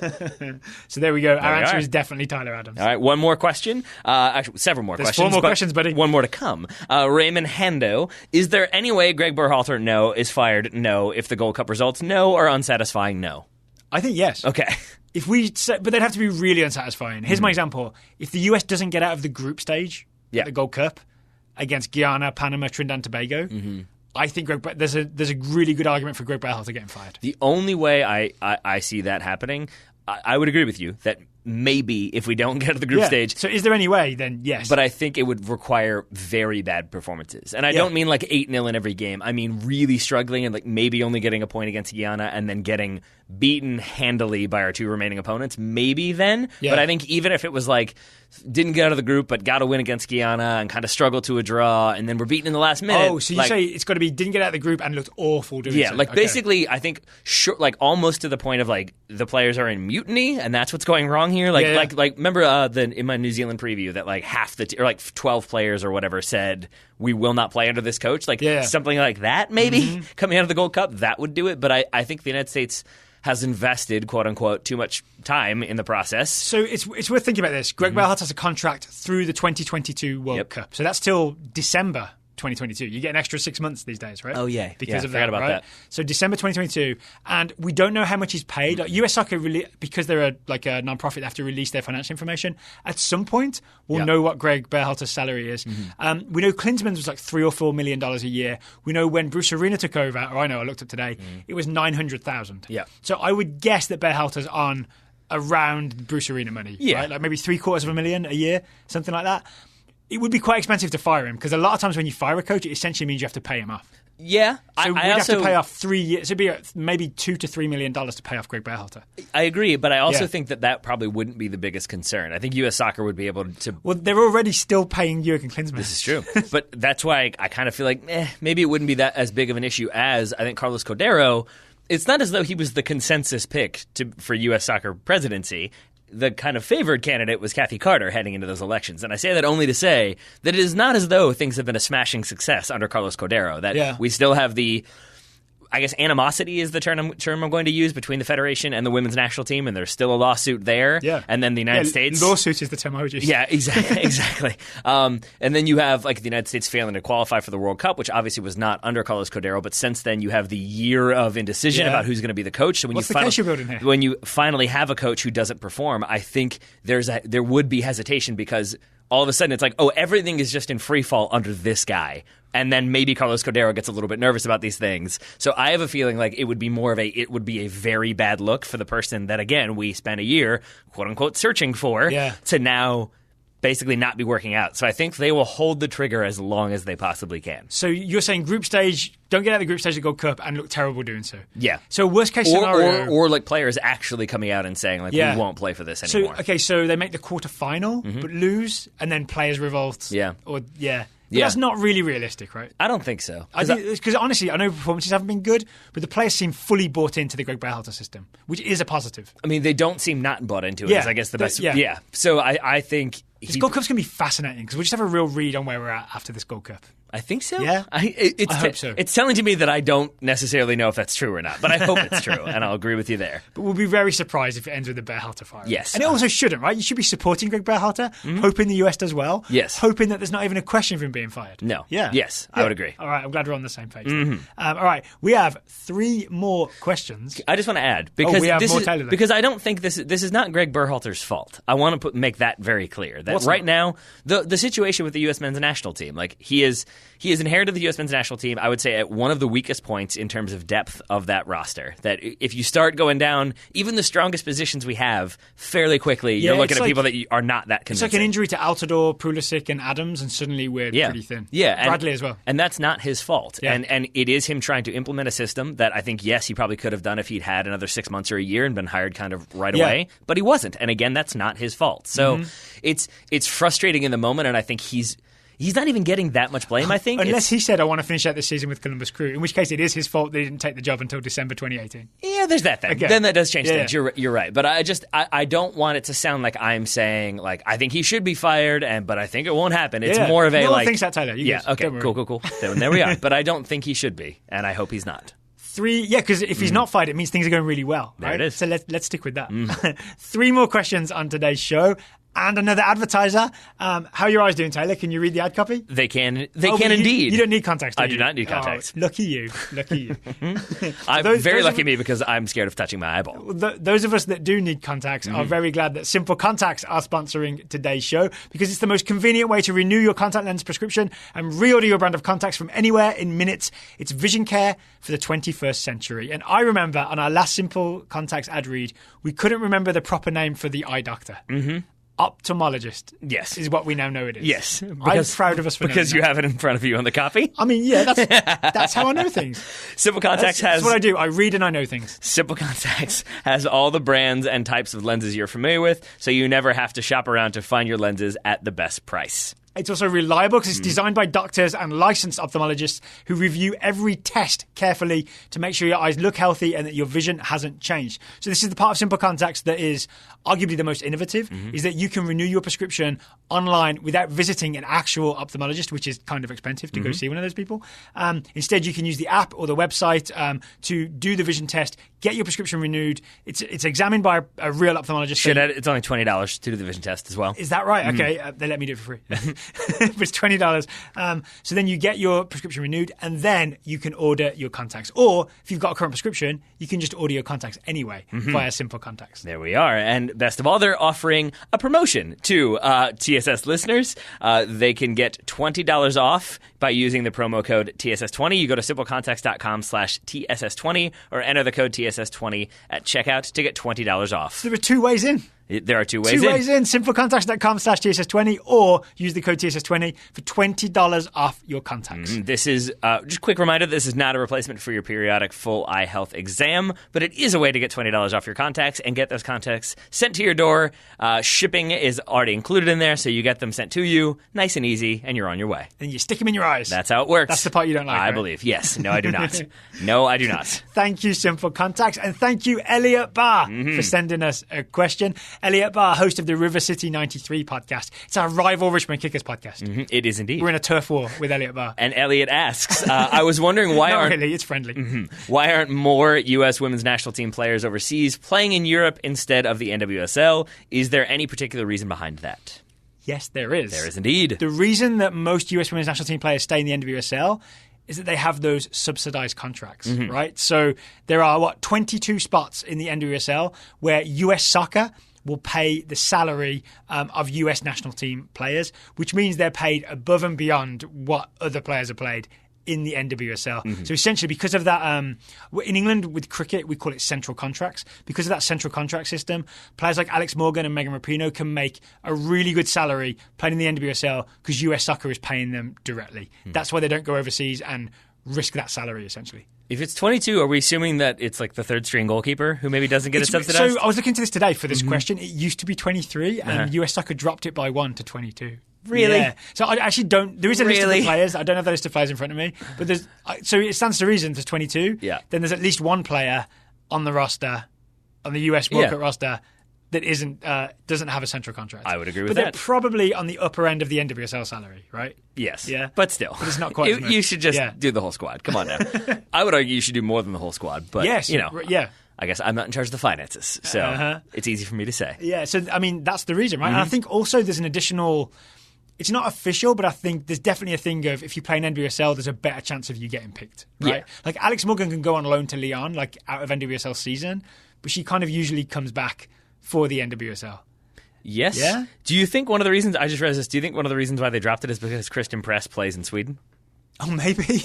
[SPEAKER 1] So there we go. Our answer is definitely Tyler Adams.
[SPEAKER 2] All right, one more question. Actually, several more questions.
[SPEAKER 1] 4 more questions, buddy.
[SPEAKER 2] One more to come. Raymond Hendo, is there any way Gregg Berhalter is fired? No. If the Gold Cup results, no. Or unsatisfying? No.
[SPEAKER 1] I think yes.
[SPEAKER 2] Okay.
[SPEAKER 1] But they'd have to be really unsatisfying. Here's my example. If the US doesn't get out of the group stage at the Gold Cup against Guyana, Panama, Trinidad and Tobago, I think there's a really good argument for Gregg Berhalter getting fired.
[SPEAKER 2] The only way I see that happening, I would agree with you that maybe if we don't get to the group stage.
[SPEAKER 1] So is there any way? Then yes.
[SPEAKER 2] But I think it would require very bad performances. And I don't mean like 8-0 in every game. I mean really struggling and like maybe only getting a point against Guyana and then getting beaten handily by our 2 remaining opponents. Maybe then. Yeah. But I think even if it was like didn't get out of the group but got a win against Guyana and kind of struggled to a draw and then we're beaten in the last minute.
[SPEAKER 1] Oh, so you say it's got to be didn't get out of the group and looked awful doing so.
[SPEAKER 2] Like basically I think like almost to the point of like the players are in mutiny and that's what's going wrong here. Like remember in my New Zealand preview that like half the or like 12 players or whatever said we will not play under this coach. Like something like that maybe coming out of the Gold Cup, that would do it. But I think the United States has invested, quote unquote, too much time in the process.
[SPEAKER 1] So it's worth thinking about this. Gregg Berhalter has a contract through the 2022 World Cup. So that's till December 2022. You get an extra 6 months these days, right?
[SPEAKER 2] Oh, yeah.
[SPEAKER 1] Because of that,
[SPEAKER 2] forgot about that.
[SPEAKER 1] So December 2022. And we don't know how much he's paid. Like US Soccer, because they're a non-profit, they have to release their financial information. At some point, we'll know what Gregg Berhalter's salary is. We know Klinsmann's was like $3 or $4 million a year. We know when Bruce Arena took over, or I looked up today, it was $900,000.
[SPEAKER 2] Yeah.
[SPEAKER 1] So I would guess that Berhalter's on around Bruce Arena money.
[SPEAKER 2] Yeah.
[SPEAKER 1] Right? Like maybe $750,000 a year, something like that. It would be quite expensive to fire him because a lot of times when you fire a coach, it essentially means you have to pay him off.
[SPEAKER 2] Yeah.
[SPEAKER 1] So we'd have to pay off 3 years. It'd be maybe $2 to $3 million to pay off Gregg Berhalter.
[SPEAKER 2] I agree, but I also think that probably wouldn't be the biggest concern. I think U.S. Soccer would be able to...
[SPEAKER 1] Well, they're already still paying Jurgen Klinsmann.
[SPEAKER 2] This is true. But that's why I kind of feel like maybe it wouldn't be that as big of an issue as I think Carlos Cordero. It's not as though he was the consensus pick for U.S. Soccer presidency. The kind of favored candidate was Kathy Carter heading into those elections. And I say that only to say that it is not as though things have been a smashing success under Carlos Cordero. That we still have the, I guess, animosity is the term I'm going to use between the Federation and the women's national team, and there's still a lawsuit there. Yeah. And then the United States...
[SPEAKER 1] Lawsuit is the term I would use.
[SPEAKER 2] Yeah, exactly. And then you have like the United States failing to qualify for the World Cup, which obviously was not under Carlos Cordero, but since then you have the year of indecision about who's going to be the coach. So when you finally have a coach who doesn't perform, I think there would be hesitation because all of a sudden it's like, oh, everything is just in free fall under this guy. And then maybe Carlos Cordero gets a little bit nervous about these things. So I have a feeling like it would be a very bad look for the person that, again, we spent a year, quote unquote, searching for to now basically not be working out. So I think they will hold the trigger as long as they possibly can.
[SPEAKER 1] So you're saying group stage, don't get out of the group stage of the Gold Cup and look terrible doing so.
[SPEAKER 2] Yeah.
[SPEAKER 1] So worst case scenario...
[SPEAKER 2] Or like players actually coming out and saying like, we won't play for this anymore.
[SPEAKER 1] So they make the quarterfinal but lose and then players revolt.
[SPEAKER 2] Yeah.
[SPEAKER 1] But that's not really realistic, right?
[SPEAKER 2] I don't think so.
[SPEAKER 1] Because honestly, I know performances haven't been good, but the players seem fully bought into the Gregg Berhalter system, which is a positive.
[SPEAKER 2] I mean, they don't seem not bought into it, is I guess the best. Yeah. So I think...
[SPEAKER 1] This Gold Cup's going to be fascinating because we'll just have a real read on where we're at after this Gold Cup.
[SPEAKER 2] I think so.
[SPEAKER 1] Yeah,
[SPEAKER 2] I
[SPEAKER 1] hope so.
[SPEAKER 2] It's telling to me that I don't necessarily know if that's true or not, but I hope it's true, and I'll agree with you there.
[SPEAKER 1] But we'll be very surprised if it ends with the Berhalter fire.
[SPEAKER 2] Yes.
[SPEAKER 1] And it also shouldn't, right? You should be supporting Gregg Berhalter, hoping the US does well.
[SPEAKER 2] Yes.
[SPEAKER 1] Hoping that there's not even a question of him being fired.
[SPEAKER 2] No.
[SPEAKER 1] Yeah.
[SPEAKER 2] Yes, I would agree.
[SPEAKER 1] All right, I'm glad we're on the same page. All right, we have 3 more questions.
[SPEAKER 2] I just want to add, because
[SPEAKER 1] we have more tailored.
[SPEAKER 2] Because I don't think this is not Gregg Berhalter's fault. I want to make that very clear. That now, the situation with the U.S. men's national team, like he has inherited the U.S. men's national team, I would say, at one of the weakest points in terms of depth of that roster. That if you start going down even the strongest positions we have fairly quickly, you're looking at people that are not that convincing.
[SPEAKER 1] It's like an injury to Altidore, Pulisic, and Adams, and suddenly we're pretty thin.
[SPEAKER 2] Yeah,
[SPEAKER 1] Bradley as well.
[SPEAKER 2] And that's not his fault. Yeah. And it is him trying to implement a system that I think, yes, he probably could have done if he'd had another 6 months or a year and been hired kind of right away. But he wasn't. And again, that's not his fault. So it's frustrating in the moment, and I think he's not even getting that much blame, I think.
[SPEAKER 1] Unless he said, I want to finish out this season with Columbus Crew, in which case it is his fault they didn't take the job until December 2018.
[SPEAKER 2] Yeah, there's that thing. Okay. Then that does change things. You're right. But I don't want it to sound like I'm saying, like, I think he should be fired, but I think it won't happen. It's more of a,
[SPEAKER 1] no one thinks that, Tyler.
[SPEAKER 2] Okay, cool. Then there we are. But I don't think he should be, and I hope he's not.
[SPEAKER 1] 3, because if he's not fired, it means things are going really well. Right?
[SPEAKER 2] There it is.
[SPEAKER 1] So let's stick with that. 3 more questions on today's show. And another advertiser. How are your eyes doing, Taylor? Can you read the ad copy?
[SPEAKER 2] They can indeed.
[SPEAKER 1] You don't need contacts, do you?
[SPEAKER 2] I do not need contacts.
[SPEAKER 1] Oh, lucky you. Lucky you.
[SPEAKER 2] Very lucky me because I'm scared of touching my eyeball.
[SPEAKER 1] Those of us that do need contacts are very glad that Simple Contacts are sponsoring today's show because it's the most convenient way to renew your contact lens prescription and reorder your brand of contacts from anywhere in minutes. It's vision care for the 21st century. And I remember on our last Simple Contacts ad read, we couldn't remember the proper name for the eye doctor. Ophthalmologist,
[SPEAKER 2] yes,
[SPEAKER 1] is what we now know it is.
[SPEAKER 2] Yes,
[SPEAKER 1] I'm proud of us for
[SPEAKER 2] because you have it in front of you on the copy.
[SPEAKER 1] I mean, yeah, that's how I know things.
[SPEAKER 2] Simple Contacts
[SPEAKER 1] that's what I do. I read and I know things.
[SPEAKER 2] Simple Contacts has all the brands and types of lenses you're familiar with, so you never have to shop around to find your lenses at the best price.
[SPEAKER 1] It's also reliable because it's designed by doctors and licensed ophthalmologists who review every test carefully to make sure your eyes look healthy and that your vision hasn't changed. So this is the part of Simple Contacts that is arguably the most innovative, is that you can renew your prescription online without visiting an actual ophthalmologist, which is kind of expensive to go see one of those people. Instead, you can use the app or the website to do the vision test, get your prescription renewed. It's examined by a real ophthalmologist.
[SPEAKER 2] It's only $20 to do the vision test as well.
[SPEAKER 1] Is that right? Okay, they let me do it for free. But it's $20. So then you get your prescription renewed and then you can order your contacts. Or if you've got a current prescription, you can just order your contacts anyway via Simple Contacts.
[SPEAKER 2] There we are. And best of all, they're offering a promotion to TSS listeners. They can get $20 off by using the promo code TSS20. You go to simplecontacts.com/TSS20 or enter the code TSS20 at checkout to get $20 off.
[SPEAKER 1] There are two ways in.
[SPEAKER 2] There are two ways
[SPEAKER 1] in. Simplecontacts.com/TSS20 or use the code TSS20 for $20 off your contacts.
[SPEAKER 2] This is, just a quick reminder, this is not a replacement for your periodic full eye health exam, but it is a way to get $20 off your contacts and get those contacts sent to your door. Shipping is already included in there, so you get them sent to you, nice and easy, and you're on your way.
[SPEAKER 1] And you stick them in your eyes.
[SPEAKER 2] That's how it works.
[SPEAKER 1] That's the part you don't like,
[SPEAKER 2] I
[SPEAKER 1] right?
[SPEAKER 2] believe. Yes. No, I do not. No, I do not.
[SPEAKER 1] Thank you, Simple Contacts, and thank you, Elliot Barr, for sending us a question. Elliot Barr, host of the River City 93 podcast. It's our rival Richmond Kickers podcast.
[SPEAKER 2] It is indeed.
[SPEAKER 1] We're in a turf war with Elliot Barr.
[SPEAKER 2] And Elliot asks, I was wondering why
[SPEAKER 1] Not really, it's friendly.
[SPEAKER 2] Why aren't more U.S. women's national team players overseas playing in Europe instead of the NWSL? Is there any particular reason behind that?
[SPEAKER 1] Yes, there is.
[SPEAKER 2] There is indeed.
[SPEAKER 1] The reason that most U.S. women's national team players stay in the NWSL is that they have those subsidized contracts, right? So there are, 22 spots in the NWSL where U.S. Soccer will pay the salary of U.S. national team players, which means they're paid above and beyond what other players are paid in the NWSL. So essentially, because of that, in England with cricket, we call it central contracts. Because of that central contract system, players like Alex Morgan and Megan Rapinoe can make a really good salary playing in the NWSL because US Soccer is paying them directly. That's why they don't go overseas and risk that salary, essentially.
[SPEAKER 2] If it's 22, are we assuming that it's like the third string goalkeeper who maybe doesn't get it subsidized?
[SPEAKER 1] So I was looking into this today for this question. It used to be 23, and US Soccer dropped it by 1 to 22.
[SPEAKER 2] Really?
[SPEAKER 1] Yeah. So I actually don't. There is a list of the players. I don't have that list of players in front of me. But there's. So it stands to reason there's 22.
[SPEAKER 2] Yeah.
[SPEAKER 1] Then there's at least one player on the roster, on the US World Cup roster, that doesn't have a central contract.
[SPEAKER 2] I would agree with
[SPEAKER 1] that.
[SPEAKER 2] that.
[SPEAKER 1] But they're probably on the upper end of the NWSL salary, right?
[SPEAKER 2] Yes.
[SPEAKER 1] Yeah.
[SPEAKER 2] But still.
[SPEAKER 1] But it's not quite as much.
[SPEAKER 2] You should just do the whole squad. Come on now. I would argue you should do more than the whole squad. But,
[SPEAKER 1] yeah.
[SPEAKER 2] I guess I'm not in charge of the finances, so it's easy for me to say.
[SPEAKER 1] Yeah, so, I mean, that's the reason, right? And I think also there's an additional... It's not official, but I think there's definitely a thing of if you play in NWSL, there's a better chance of you getting picked, right?
[SPEAKER 2] Yeah.
[SPEAKER 1] Like Alex Morgan can go on loan to Lyon, like out of NWSL season, but she kind of usually comes back for the NWSL.
[SPEAKER 2] Yes.
[SPEAKER 1] Yeah?
[SPEAKER 2] Do you think one of the reasons, I just realized this, do you think one of the reasons why they dropped it is because Kristen Press plays in Sweden?
[SPEAKER 1] Oh, maybe.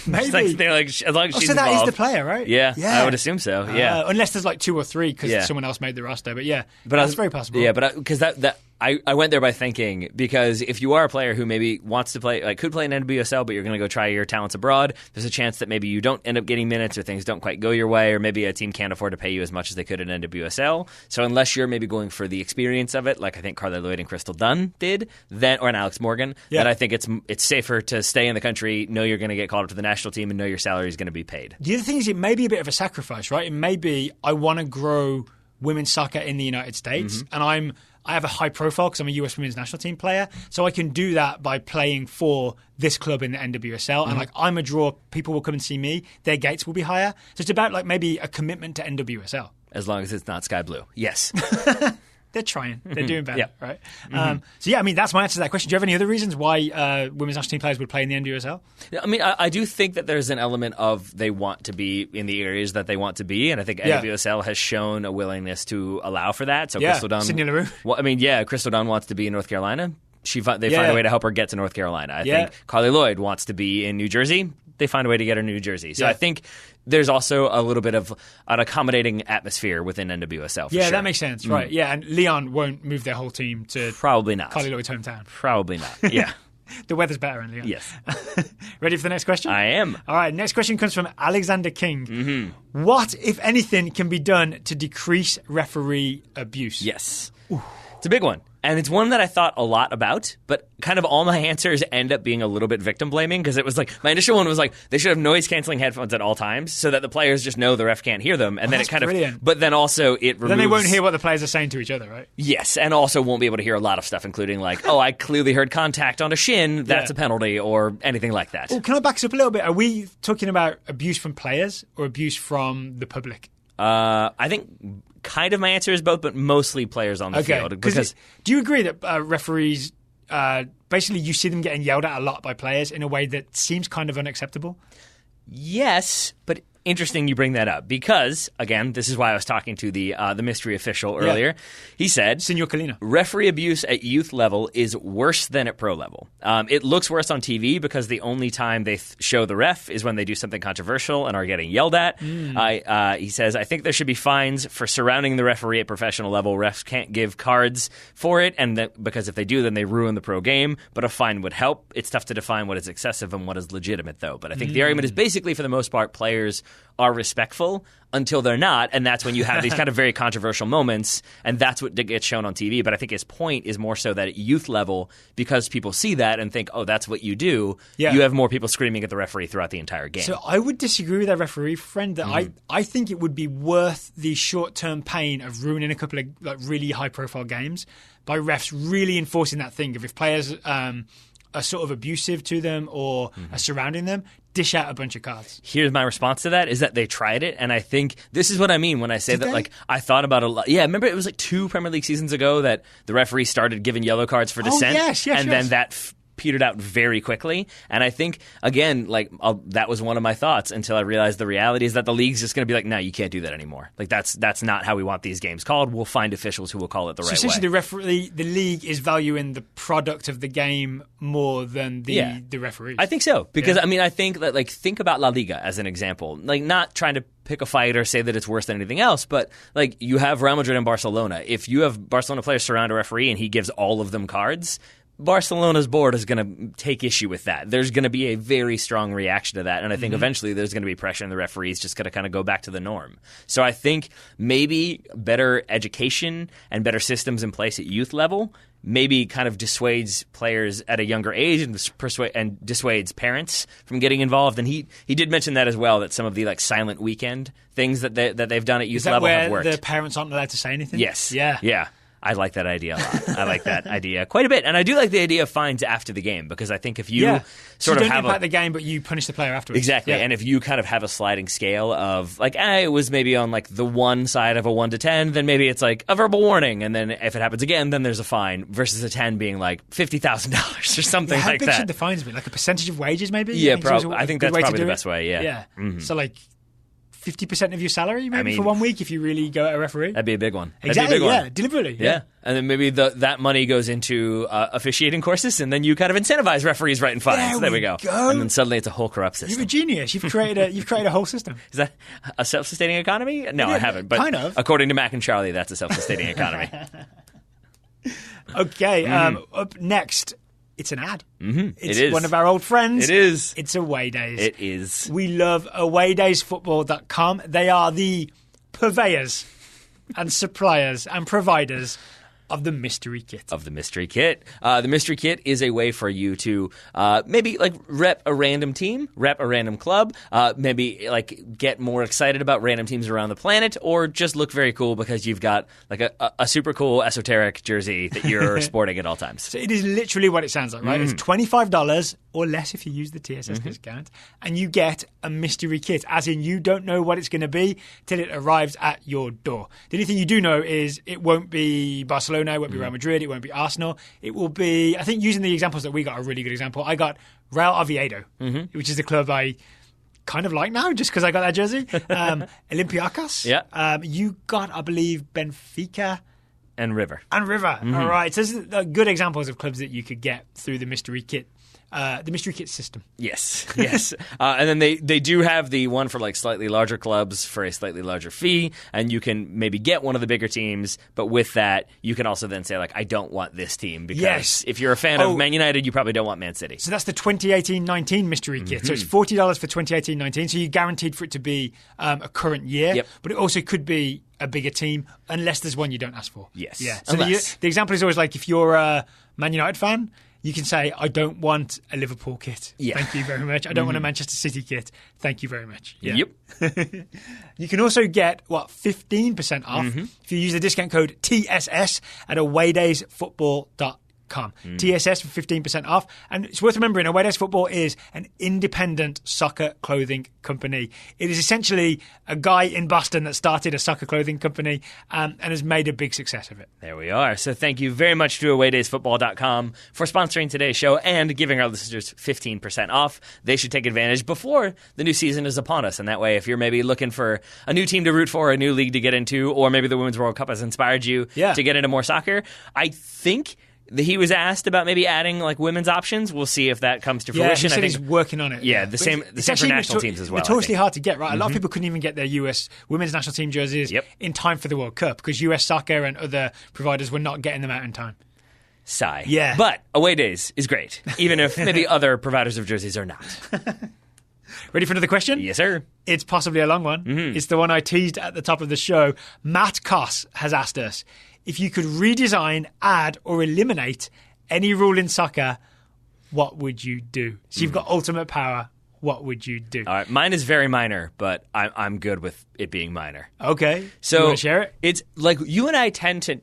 [SPEAKER 2] Maybe. They're like, as long as she's
[SPEAKER 1] so that
[SPEAKER 2] involved.
[SPEAKER 1] is the player, right?
[SPEAKER 2] Yeah, I would assume so, yeah.
[SPEAKER 1] Unless there's like 2 or 3 because someone else made the roster, but that's very possible.
[SPEAKER 2] Yeah, but because that I went there by thinking, because if you are a player who maybe wants to play, like could play in NWSL, but you're going to go try your talents abroad, there's a chance that maybe you don't end up getting minutes or things don't quite go your way, or maybe a team can't afford to pay you as much as they could in NWSL. So unless you're maybe going for the experience of it, like I think Carla Lloyd and Crystal Dunn did, then or an Alex Morgan, then I think it's safer to stay in the country, know you're going to get called up to the national team, and know your salary is going to be paid.
[SPEAKER 1] The other thing is it may be a bit of a sacrifice, right? It may be I want to grow women's soccer in the United States, and I have a high profile because I'm a US women's national team player, so I can do that by playing for this club in the NWSL. And like I'm a draw, people will come and see me. Their gates will be higher. So it's about like maybe a commitment to NWSL.
[SPEAKER 2] As long as it's not sky blue. Yes.
[SPEAKER 1] they're trying. They're doing better, right? So, yeah, I mean, that's my answer to that question. Do you have any other reasons why women's national team players would play in the NWSL?
[SPEAKER 2] I mean, I do think that there's an element of they want to be in the areas that they want to be, and I think NWSL has shown a willingness to allow for that. So Crystal Dunn,
[SPEAKER 1] Sydney Leroux.
[SPEAKER 2] Well, I mean, Crystal Dunn wants to be in North Carolina. They find a way to help her get to North Carolina. I think Carly Lloyd wants to be in New Jersey. They find a way to get her to New Jersey. So I think there's also a little bit of an accommodating atmosphere within NWSL. For sure.
[SPEAKER 1] That makes sense, right? Yeah, and Leon won't move their whole team to
[SPEAKER 2] probably not
[SPEAKER 1] Carly Lloyd's hometown.
[SPEAKER 2] Probably not. Yeah.
[SPEAKER 1] The weather's better in Leon.
[SPEAKER 2] Yes.
[SPEAKER 1] Ready for the next question?
[SPEAKER 2] I am.
[SPEAKER 1] All right, next question comes from Alexander King. What, if anything, can be done to decrease referee abuse?
[SPEAKER 2] Yes. Ooh. It's a big one. And it's one that I thought a lot about, but kind of all my answers end up being a little bit victim blaming because it was like my initial one was like they should have noise canceling headphones at all times so that the players just know the ref can't hear them, and then it kind of. But then also it removes.
[SPEAKER 1] Then they won't hear what the players are saying to each other, right?
[SPEAKER 2] Yes, and also won't be able to hear a lot of stuff, including like, I clearly heard contact on a shin, that's a penalty, or anything like that.
[SPEAKER 1] Oh, can I back us up a little bit? Are we talking about abuse from players or abuse from the public?
[SPEAKER 2] I think. Kind of my answer is both, but mostly players on the field. Because
[SPEAKER 1] do you agree that referees, basically you see them getting yelled at a lot by players in a way that seems kind of unacceptable?
[SPEAKER 2] Yes, but interesting you bring that up because, again, this is why I was talking to the mystery official earlier. He said,
[SPEAKER 1] Senor Kalina,
[SPEAKER 2] referee abuse at youth level is worse than at pro level. It looks worse on TV because the only time they show the ref is when they do something controversial and are getting yelled at. He says, I think there should be fines for surrounding the referee at professional level. Refs can't give cards for it, and because if they do, then they ruin the pro game, but a fine would help. It's tough to define what is excessive and what is legitimate, though. But I think the argument is basically, for the most part, players are respectful until they're not, and that's when you have these kind of very controversial moments, and that's what gets shown on TV. But I think his point is more so that at youth level, because people see that and think, oh, that's what you do, you have more people screaming at the referee throughout the entire game.
[SPEAKER 1] So I would disagree with that referee friend that I think it would be worth the short-term pain of ruining a couple of like really high-profile games by refs really enforcing that thing of if players are sort of abusive to them or are surrounding them, dish out a bunch of cards.
[SPEAKER 2] Here's my response to that is that they tried it, and I think this is what I mean when I say like I thought about a lot. Yeah, remember it was like 2 Premier League seasons ago that the referee started giving yellow cards for dissent, then that petered out very quickly. And I think, again, that was one of my thoughts until I realized the reality is that the league's just going to be like, no, you can't do that anymore. Like that's not how we want these games called. We'll find officials who will call it the right way.
[SPEAKER 1] So essentially the league is valuing the product of the game more than the referees.
[SPEAKER 2] I think so. Because, I mean, I think that, think about La Liga as an example. Like, not trying to pick a fight or say that it's worse than anything else, but you have Real Madrid and Barcelona. If you have Barcelona players surround a referee and he gives all of them cards, Barcelona's board is going to take issue with that. There's going to be a very strong reaction to that, and I think eventually there's going to be pressure, and the referee's just going to kind of go back to the norm. So I think maybe better education and better systems in place at youth level maybe kind of dissuades players at a younger age and dissuades parents from getting involved. And he did mention that as well, that some of the silent weekend things that they've done at youth level have worked.
[SPEAKER 1] Is that where the parents aren't allowed to say anything?
[SPEAKER 2] Yes.
[SPEAKER 1] Yeah.
[SPEAKER 2] I like that idea a lot. I like that idea quite a bit. And I do like the idea of fines after the game, because I think if you
[SPEAKER 1] sort of have impact the game, but you punish the player afterwards.
[SPEAKER 2] Exactly. Yeah. And if you kind of have a sliding scale of it was maybe on the one side of a 1 to 10, then maybe it's a verbal warning. And then if it happens again, then there's a fine, versus a 10 being $50,000 or something like that.
[SPEAKER 1] How big should the fines be? Like a percentage of wages maybe?
[SPEAKER 2] Yeah, I think that's probably the best way. Yeah.
[SPEAKER 1] Yeah. Mm-hmm. So 50% of your salary maybe for 1 week if you really go at a referee?
[SPEAKER 2] That'd be a big one.
[SPEAKER 1] Exactly, deliberately.
[SPEAKER 2] Yeah. And then maybe that money goes into officiating courses, and then you kind of incentivize referees writing fines. There we go. And then suddenly it's a whole corrupt system.
[SPEAKER 1] You're a genius. You've created a whole system.
[SPEAKER 2] Is that a self-sustaining economy? No, I haven't. But
[SPEAKER 1] kind of.
[SPEAKER 2] According to Mac and Charlie, that's a self-sustaining economy.
[SPEAKER 1] Okay. Up next, it's an ad.
[SPEAKER 2] Mm-hmm.
[SPEAKER 1] It's
[SPEAKER 2] it is
[SPEAKER 1] one of our old friends.
[SPEAKER 2] It is.
[SPEAKER 1] It's Away Days.
[SPEAKER 2] It is.
[SPEAKER 1] We love awaydaysfootball.com. They are the purveyors and suppliers and providers of the mystery kit.
[SPEAKER 2] The mystery kit is a way for you to maybe rep a random team, rep a random club, maybe get more excited about random teams around the planet, or just look very cool because you've got a super cool esoteric jersey that you're sporting at all times.
[SPEAKER 1] So it is literally what it sounds like, right? It's $25 or less if you use the TSS discount, and you get a mystery kit, as in you don't know what it's going to be till it arrives at your door. The only thing you do know is it won't be Barcelona, it won't be Real Madrid, it won't be Arsenal. It will be, I think using the examples that we got, a really good example, I got Real Oviedo, which is the club I kind of like now just because I got that jersey. Olympiacos.
[SPEAKER 2] Yeah.
[SPEAKER 1] You got, I believe, Benfica.
[SPEAKER 2] And River.
[SPEAKER 1] All right. So this is good examples of clubs that you could get through the mystery kit. The mystery kit system.
[SPEAKER 2] Yes. And then they do have the one for like slightly larger clubs for a slightly larger fee, and you can maybe get one of the bigger teams, but with that, you can also then say like, I don't want this team, because if you're a fan of Man United, you probably don't want Man City.
[SPEAKER 1] So that's the 2018-19 mystery kit. So it's $40 for 2018-19, so you're guaranteed for it to be a current year, but it also could be a bigger team, unless there's one you don't ask for.
[SPEAKER 2] Yes.
[SPEAKER 1] Yeah. So the example is always like, if you're a Man United fan, you can say, I don't want a Liverpool kit. Yeah. Thank you very much. I don't want a Manchester City kit. Thank you very much. Yeah.
[SPEAKER 2] Yep.
[SPEAKER 1] You can also get, 15% off if you use the discount code TSS at awaydaysfootball.com. TSS for 15% off. And it's worth remembering, Away Days Football is an independent soccer clothing company. It is essentially a guy in Boston that started a soccer clothing company and has made a big success of it.
[SPEAKER 2] There we are. So thank you very much to awaydaysfootball.com for sponsoring today's show and giving our listeners 15% off. They should take advantage before the new season is upon us. And that way, if you're maybe looking for a new team to root for, a new league to get into, or maybe the Women's World Cup has inspired you to get into more soccer, I think he was asked about maybe adding like women's options. We'll see if that comes to fruition.
[SPEAKER 1] He said he's working on it.
[SPEAKER 2] Yeah, the same for national teams as well.
[SPEAKER 1] Notoriously hard to get, right? A lot of people couldn't even get their US women's national team jerseys in time for the World Cup because US Soccer and other providers were not getting them out in time.
[SPEAKER 2] Sigh.
[SPEAKER 1] Yeah.
[SPEAKER 2] But Away Days is great, even if maybe other providers of jerseys are not.
[SPEAKER 1] Ready for another question?
[SPEAKER 2] Yes, sir.
[SPEAKER 1] It's possibly a long one. It's the one I teased at the top of the show. Matt Koss has asked us, if you could redesign, add, or eliminate any rule in soccer, what would you do? So you've got ultimate power. What would you do?
[SPEAKER 2] All right, mine is very minor, but I'm good with it being minor.
[SPEAKER 1] Okay.
[SPEAKER 2] So
[SPEAKER 1] you want to share it?
[SPEAKER 2] It's like you and I tend to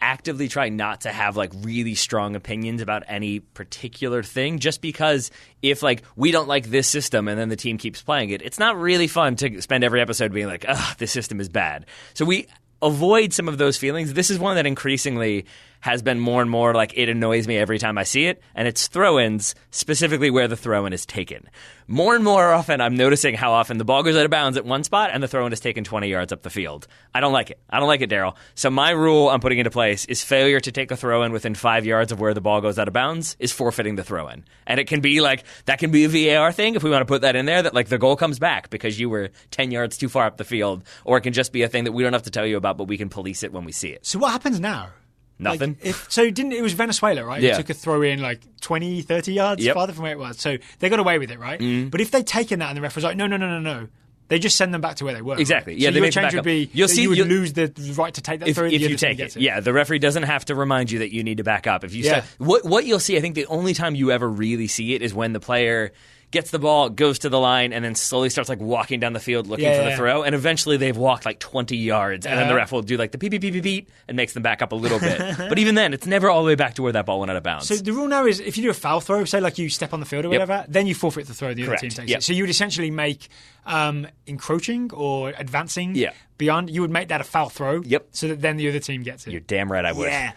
[SPEAKER 2] actively try not to have like really strong opinions about any particular thing, just because if like we don't like this system and then the team keeps playing it, it's not really fun to spend every episode being like, this system is bad. So we avoid some of those feelings. This is one that increasingly has been more and more like it annoys me every time I see it, and it's throw-ins, specifically where the throw-in is taken. More and more often, I'm noticing how often the ball goes out of bounds at one spot and the throw-in is taken 20 yards up the field. I don't like it. I don't like it, Daryl. So my rule I'm putting into place is failure to take a throw-in within 5 yards of where the ball goes out of bounds is forfeiting the throw-in. And it can be like, that can be a VAR thing if we want to put that in there, that like the goal comes back because you were 10 yards too far up the field, or it can just be a thing that we don't have to tell you about, but we can police it when we see it.
[SPEAKER 1] So what happens now?
[SPEAKER 2] Nothing.
[SPEAKER 1] Like it was Venezuela, right?
[SPEAKER 2] Yeah.
[SPEAKER 1] It took a throw in like 20, 30 yards farther from where it was. So they got away with it, right? But if they'd taken that and the ref was like, no, they just send them back to where they were.
[SPEAKER 2] Exactly.
[SPEAKER 1] Right?
[SPEAKER 2] Yeah,
[SPEAKER 1] so
[SPEAKER 2] they
[SPEAKER 1] your
[SPEAKER 2] make
[SPEAKER 1] change
[SPEAKER 2] them
[SPEAKER 1] would
[SPEAKER 2] back
[SPEAKER 1] be
[SPEAKER 2] up.
[SPEAKER 1] you would lose the right to take that throw
[SPEAKER 2] if you take it. Yeah, the referee doesn't have to remind you that you need to back up. If you start, what you'll see, I think the only time you ever really see it is when the player gets the ball, goes to the line, and then slowly starts like walking down the field looking for the throw. And eventually they've walked like 20 yards, and then the ref will do like the beep, beep, beep, beep, beep, and makes them back up a little bit. But even then, it's never all the way back to where that ball went out of bounds.
[SPEAKER 1] So the rule now is if you do a foul throw, say like you step on the field or whatever, then you forfeit the throw, the other team takes it. So you would essentially make encroaching or advancing beyond, you would make that a foul throw so that then the other team gets it.
[SPEAKER 2] You're damn right I would.
[SPEAKER 1] Yeah.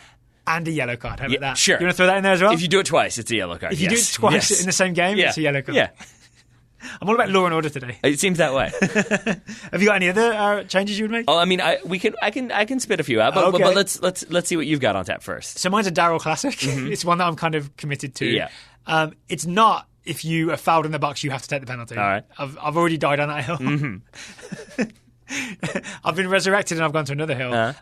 [SPEAKER 1] And a yellow card. How about that?
[SPEAKER 2] Sure.
[SPEAKER 1] You want to throw that in there as well?
[SPEAKER 2] If you do it twice, it's a yellow card.
[SPEAKER 1] If you do it twice in the same game, it's a yellow card.
[SPEAKER 2] Yeah.
[SPEAKER 1] I'm all about law and order today.
[SPEAKER 2] It seems that way.
[SPEAKER 1] Have you got any other changes you would make?
[SPEAKER 2] Oh, I mean, I can spit a few out, but let's see what you've got on tap first.
[SPEAKER 1] So mine's a Daryl classic. It's one that I'm kind of committed to. Yeah. It's not if you are fouled in the box, you have to take the penalty.
[SPEAKER 2] All right.
[SPEAKER 1] I've already died on that hill. I've been resurrected and I've gone to another hill.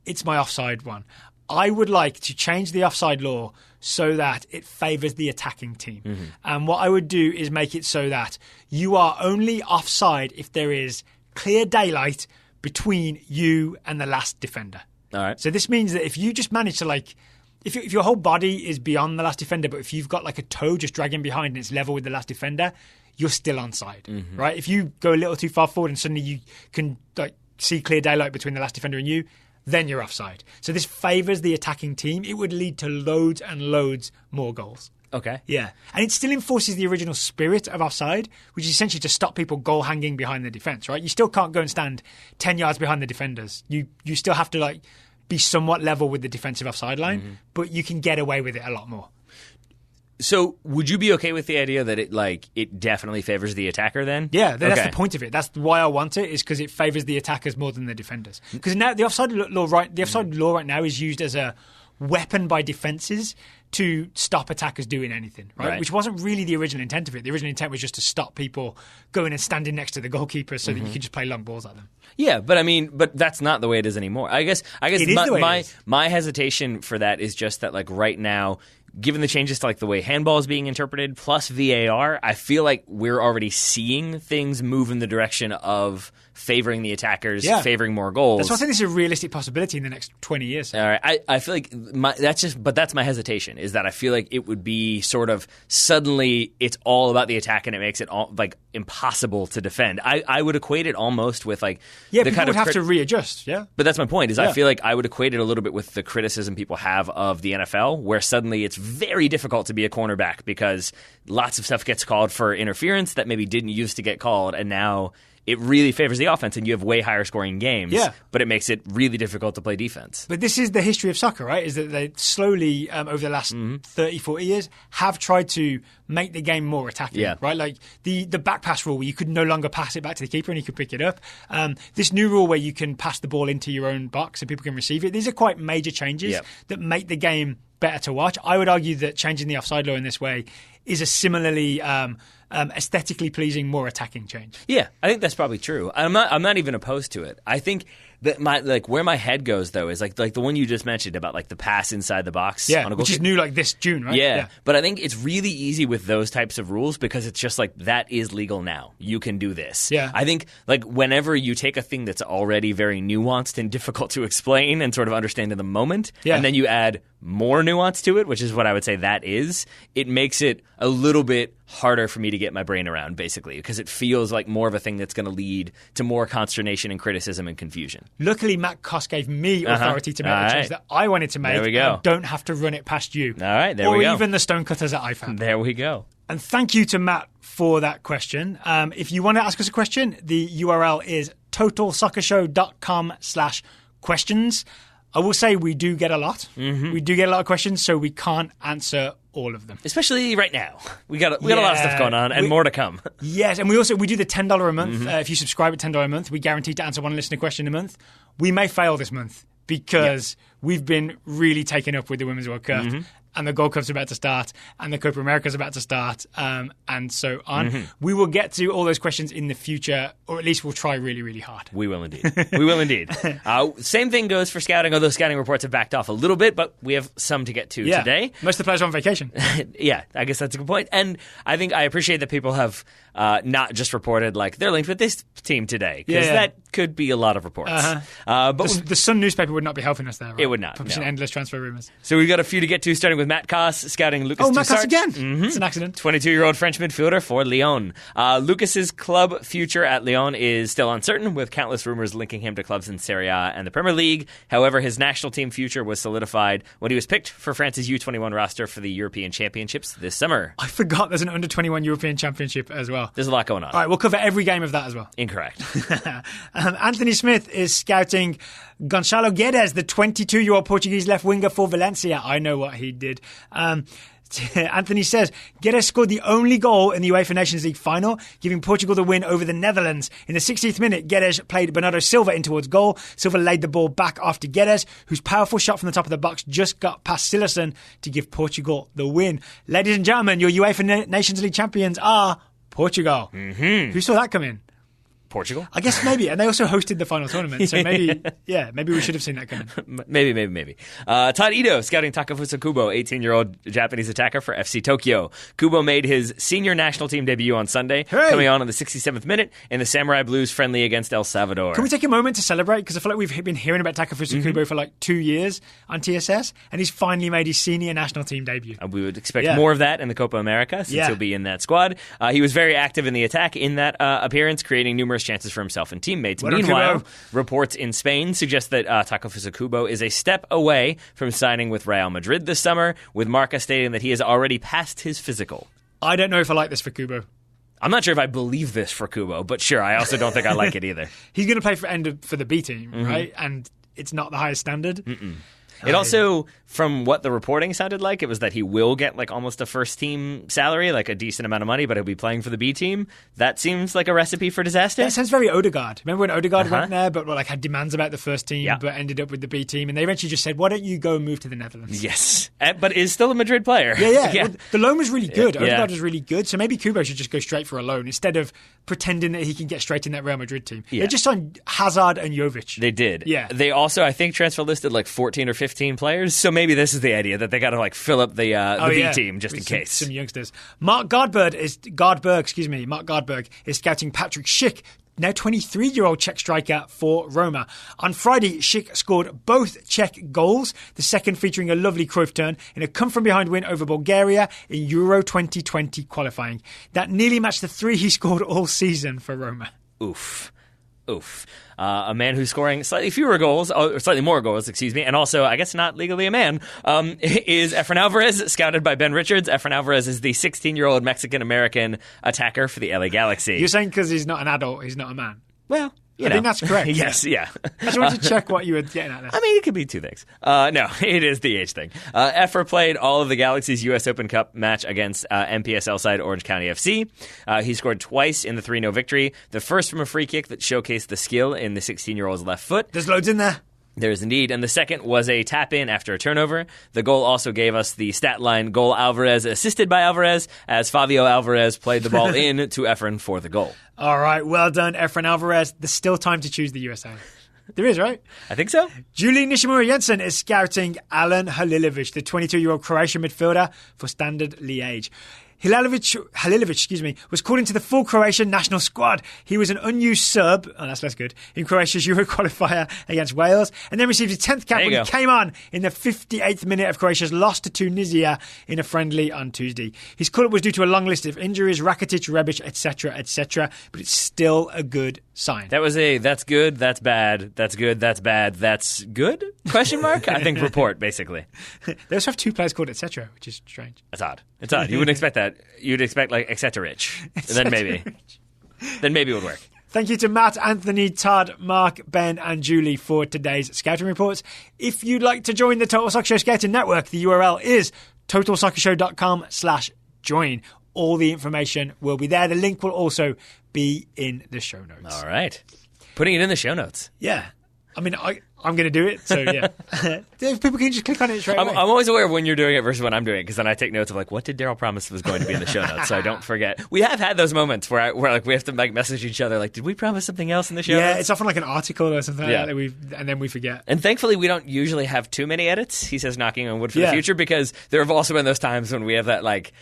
[SPEAKER 1] It's my offside one. I would like to change the offside law so that it favours the attacking team. And what I would do is make it so that you are only offside if there is clear daylight between you and the last defender.
[SPEAKER 2] All right.
[SPEAKER 1] So this means that if you just manage to like, if your whole body is beyond the last defender, but if you've got like a toe just dragging behind and it's level with the last defender, you're still onside, right? If you go a little too far forward and suddenly you can like see clear daylight between the last defender and you, then you're offside. So this favours the attacking team. It would lead to loads and loads more goals.
[SPEAKER 2] Okay.
[SPEAKER 1] Yeah. And it still enforces the original spirit of offside, which is essentially to stop people goal hanging behind the defence, right? You still can't go and stand 10 yards behind the defenders. You still have to like be somewhat level with the defensive offside line, but you can get away with it a lot more.
[SPEAKER 2] So would you be okay with the idea that it definitely favors the attacker then?
[SPEAKER 1] Yeah, that's the point of it. That's why I want it, is because it favors the attackers more than the defenders. Because now the offside law right now is used as a weapon by defenses to stop attackers doing anything, right? Which wasn't really the original intent of it. The original intent was just to stop people going and standing next to the goalkeeper so that you could just play long balls at them.
[SPEAKER 2] Yeah, but that's not the way it is anymore. I guess my hesitation for that is just that like right now, given the changes to like the way handball is being interpreted plus VAR, I feel like we're already seeing things move in the direction of favoring the attackers, favoring more goals.
[SPEAKER 1] That's why I think this is a realistic possibility in the next 20 years.
[SPEAKER 2] All right, I feel like that's my hesitation, is that I feel like it would be sort of suddenly it's all about the attack and it makes it all like impossible to defend. I would equate it almost with like
[SPEAKER 1] the people would have to readjust. Yeah,
[SPEAKER 2] but that's my point. Is I feel like I would equate it a little bit with the criticism people have of the NFL, where suddenly it's very difficult to be a cornerback because lots of stuff gets called for interference that maybe didn't used to get called, and now it really favors the offense and you have way higher scoring games, but it makes it really difficult to play defense.
[SPEAKER 1] But this is the history of soccer, right? Is that they slowly, over the last 30, 40 years, have tried to make the game more attacking, right? Like the back pass rule where you could no longer pass it back to the keeper and he could pick it up. This new rule where you can pass the ball into your own box and people can receive it. These are quite major changes that make the game better to watch. I would argue that changing the offside law in this way is a similarly aesthetically pleasing, more attacking change.
[SPEAKER 2] Yeah, I think that's probably true. I'm not even opposed to it. I think that where my head goes though is like the one you just mentioned about like the pass inside the box.
[SPEAKER 1] Yeah, on a goal, which is new like this June, right?
[SPEAKER 2] Yeah, but I think it's really easy with those types of rules because it's just like that is legal now. You can do this.
[SPEAKER 1] Yeah,
[SPEAKER 2] I think like whenever you take a thing that's already very nuanced and difficult to explain and sort of understand in the moment, and then you add more nuance to it, which is what I would say that is, it makes it a little bit harder for me to get my brain around, basically, because it feels like more of a thing that's going to lead to more consternation and criticism and confusion.
[SPEAKER 1] Luckily, Matt Koss gave me authority to make the change that I wanted to make.
[SPEAKER 2] There we go.
[SPEAKER 1] And don't have to run it past you.
[SPEAKER 2] All right, there we go.
[SPEAKER 1] Or even the stonecutters at IFAB.
[SPEAKER 2] There we go.
[SPEAKER 1] And thank you to Matt for that question. If you want to ask us a question, the URL is totalsoccershow.com/questions. I will say we do get a lot. We do get a lot of questions, so we can't answer all of them.
[SPEAKER 2] Especially right now. We got a lot of stuff going on and more to come.
[SPEAKER 1] Yes, and we do the $10 a month. If you subscribe at $10 a month, we guarantee to answer one listener question a month. We may fail this month because we've been really taken up with the Women's World Cup. And the Gold Cup's about to start, and the Copa America's about to start, and so on. We will get to all those questions in the future, or at least we'll try really, really hard.
[SPEAKER 2] We will indeed. We will indeed. Same thing goes for scouting, although scouting reports have backed off a little bit, but we have some to get to today.
[SPEAKER 1] Most of the players are on vacation.
[SPEAKER 2] Yeah, I guess that's a good point. And I think I appreciate that people have not just reported, like, they're linked with this team today, because that could be a lot of reports.
[SPEAKER 1] But the Sun newspaper would not be helping us there, right?
[SPEAKER 2] It would not.
[SPEAKER 1] Publishing endless transfer rumours.
[SPEAKER 2] So we've got a few to get to, starting with Matt Koss, scouting Lucas
[SPEAKER 1] Matt Koss again.
[SPEAKER 2] It's
[SPEAKER 1] an accident.
[SPEAKER 2] 22-year-old French midfielder for Lyon. Lucas's club future at Lyon is still uncertain, with countless rumors linking him to clubs in Serie A and the Premier League. However, his national team future was solidified when he was picked for France's U21 roster for the European Championships this summer.
[SPEAKER 1] I forgot there's an under-21 European Championship as well.
[SPEAKER 2] There's a lot going on.
[SPEAKER 1] All right, we'll cover every game of that as well.
[SPEAKER 2] Incorrect.
[SPEAKER 1] Anthony Smith is scouting Gonçalo Guedes, the 22-year-old Portuguese left winger for Valencia. I know what he did. Anthony says, Guedes scored the only goal in the UEFA Nations League final, giving Portugal the win over the Netherlands. In the 60th minute, Guedes played Bernardo Silva in towards goal. Silva laid the ball back after Guedes, whose powerful shot from the top of the box just got past Silerson to give Portugal the win. Ladies and gentlemen, your UEFA Nations League champions are Portugal. Who saw that come in?
[SPEAKER 2] Portugal?
[SPEAKER 1] I guess maybe. And they also hosted the final tournament. So maybe we should have seen that coming.
[SPEAKER 2] Maybe. Todd Ito, scouting Takefusa Kubo, 18-year-old Japanese attacker for FC Tokyo. Kubo made his senior national team debut on Sunday, coming on in the 67th minute in the Samurai Blues friendly against El Salvador.
[SPEAKER 1] Can we take a moment to celebrate? Because I feel like we've been hearing about Takefusa Kubo for like 2 years on TSS, and he's finally made his senior national team debut.
[SPEAKER 2] And we would expect more of that in the Copa America, since he'll be in that squad. He was very active in the attack in that appearance, creating numerous chances for himself and teammates.
[SPEAKER 1] Bueno,
[SPEAKER 2] Meanwhile,
[SPEAKER 1] Kubo.
[SPEAKER 2] reports in Spain suggest that Takefusa Kubo is a step away from signing with Real Madrid this summer, with Marca stating that he has already passed his physical.
[SPEAKER 1] I don't know if I like this for Kubo.
[SPEAKER 2] I'm not sure if I believe this for Kubo, but sure, I also don't think I like it either.
[SPEAKER 1] He's going to play for the B team, right? And it's not the highest standard.
[SPEAKER 2] It also, from what the reporting sounded like, it was that he will get like almost a first-team salary, like a decent amount of money, but he'll be playing for the B team. That seems like a recipe for disaster.
[SPEAKER 1] That sounds very Odegaard. Remember when Odegaard went there, but like had demands about the first team, but ended up with the B team, and they eventually just said, "Why don't you go and move to the Netherlands?"
[SPEAKER 2] Yes, but is still a Madrid player.
[SPEAKER 1] Yeah. Well, the loan was really good.
[SPEAKER 2] Yeah.
[SPEAKER 1] Odegaard was really good, so maybe Kubo should just go straight for a loan instead of pretending that he can get straight in that Real Madrid team. They just signed Hazard and Jovic.
[SPEAKER 2] They did.
[SPEAKER 1] Yeah.
[SPEAKER 2] They also, I think, transfer listed like 14 or 15 players. So maybe this is the idea that they got to like fill up the B team just in case.
[SPEAKER 1] Some youngsters. Mark Gardberg is scouting Patrick Schick, now 23-year-old Czech striker for Roma. On Friday, Schick scored both Czech goals, the second featuring a lovely Cruyff turn in a come-from-behind win over Bulgaria in Euro 2020 qualifying. That nearly matched the 3 he scored all season for Roma.
[SPEAKER 2] Oof. A man who's scoring slightly more goals, and also, I guess not legally a man, is Efrain Alvarez, scouted by Ben Richards. Efrain Alvarez is the 16-year-old Mexican-American attacker for the LA Galaxy.
[SPEAKER 1] You're saying because he's not an adult, he's not a man?
[SPEAKER 2] Well,
[SPEAKER 1] I think that's correct.
[SPEAKER 2] Yes, yeah.
[SPEAKER 1] I just wanted to check what you were getting at there.
[SPEAKER 2] I mean, it could be two things. No, it is the age thing. Efra played all of the Galaxy's U.S. Open Cup match against MPSL side Orange County FC. He scored twice in the 3-0 victory, the first from a free kick that showcased the skill in the 16-year-old's left foot.
[SPEAKER 1] There's loads in there.
[SPEAKER 2] There is indeed. And the second was a tap-in after a turnover. The goal also gave us the stat line goal Alvarez assisted by Alvarez, as Fabio Alvarez played the ball in to Efrain for the goal.
[SPEAKER 1] All right, well done, Efrain Alvarez. There's still time to choose the USA. There is, right?
[SPEAKER 2] I think so.
[SPEAKER 1] Julie Nishimura Jensen is scouting Alan Halilovic, the 22-year-old Croatian midfielder for Standard Liège. Halilovic, was called into the full Croatian national squad. He was an unused sub, that's less good, in Croatia's Euro qualifier against Wales, and then received his 10th cap when he came on in the 58th minute of Croatia's loss to Tunisia in a friendly on Tuesday. His call-up was due to a long list of injuries, Rakitic, Rebic, etc., but it's still a good sign.
[SPEAKER 2] That's good, that's bad, that's good, that's bad, that's good? Question mark? I think report, basically.
[SPEAKER 1] They also have 2 players called etc., which is strange.
[SPEAKER 2] It's odd. You wouldn't expect that. You'd expect like etc. Rich. Then maybe it would work.
[SPEAKER 1] Thank you to Matt, Anthony, Todd, Mark, Ben and Julie for today's scouting reports. If you'd like to join the Total Soccer Show Scouting Network, the URL is totalsoccershow.com/join. All the information will be there. The link will also be in the show notes.
[SPEAKER 2] All right. Putting it in the show notes.
[SPEAKER 1] Yeah. I mean, I'm going to do it, so yeah. People can just click on it straight away.
[SPEAKER 2] I'm always aware of when you're doing it versus when I'm doing it, because then I take notes of like, what did Daryl promise was going to be in the show notes, so I don't forget. We have had those moments where like we have to like message each other, like, did we promise something else in the show notes?
[SPEAKER 1] Yeah, it's often like an article or something like that, and then we forget.
[SPEAKER 2] And thankfully, we don't usually have too many edits, he says, knocking on wood for the future, because there have also been those times when we have that like,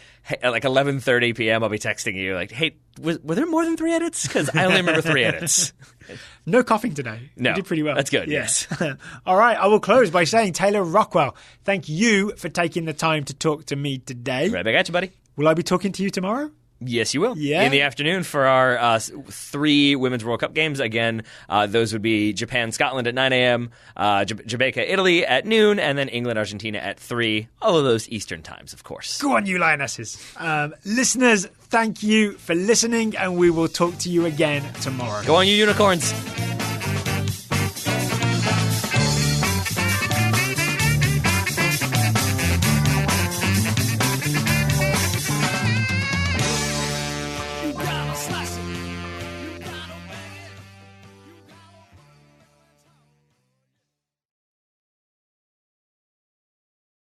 [SPEAKER 2] at like 11:30 p.m., I'll be texting you like, hey, were there more than 3 edits? Because I only remember 3 edits.
[SPEAKER 1] No coughing today.
[SPEAKER 2] No.
[SPEAKER 1] You did pretty well.
[SPEAKER 2] That's good, yes.
[SPEAKER 1] All right, I will close by saying, Taylor Rockwell, thank you for taking the time to talk to me today.
[SPEAKER 2] Right back at you, buddy.
[SPEAKER 1] Will I be talking to you tomorrow?
[SPEAKER 2] Yes, you will.
[SPEAKER 1] Yeah.
[SPEAKER 2] In the afternoon for our 3 Women's World Cup games. Again, those would be Japan-Scotland at 9 a.m., Jamaica-Italy at noon, and then England-Argentina at 3. All of those Eastern times, of course.
[SPEAKER 1] Go on, you Lionesses. Listeners, thank you for listening, and we will talk to you again tomorrow.
[SPEAKER 2] Go on, you unicorns.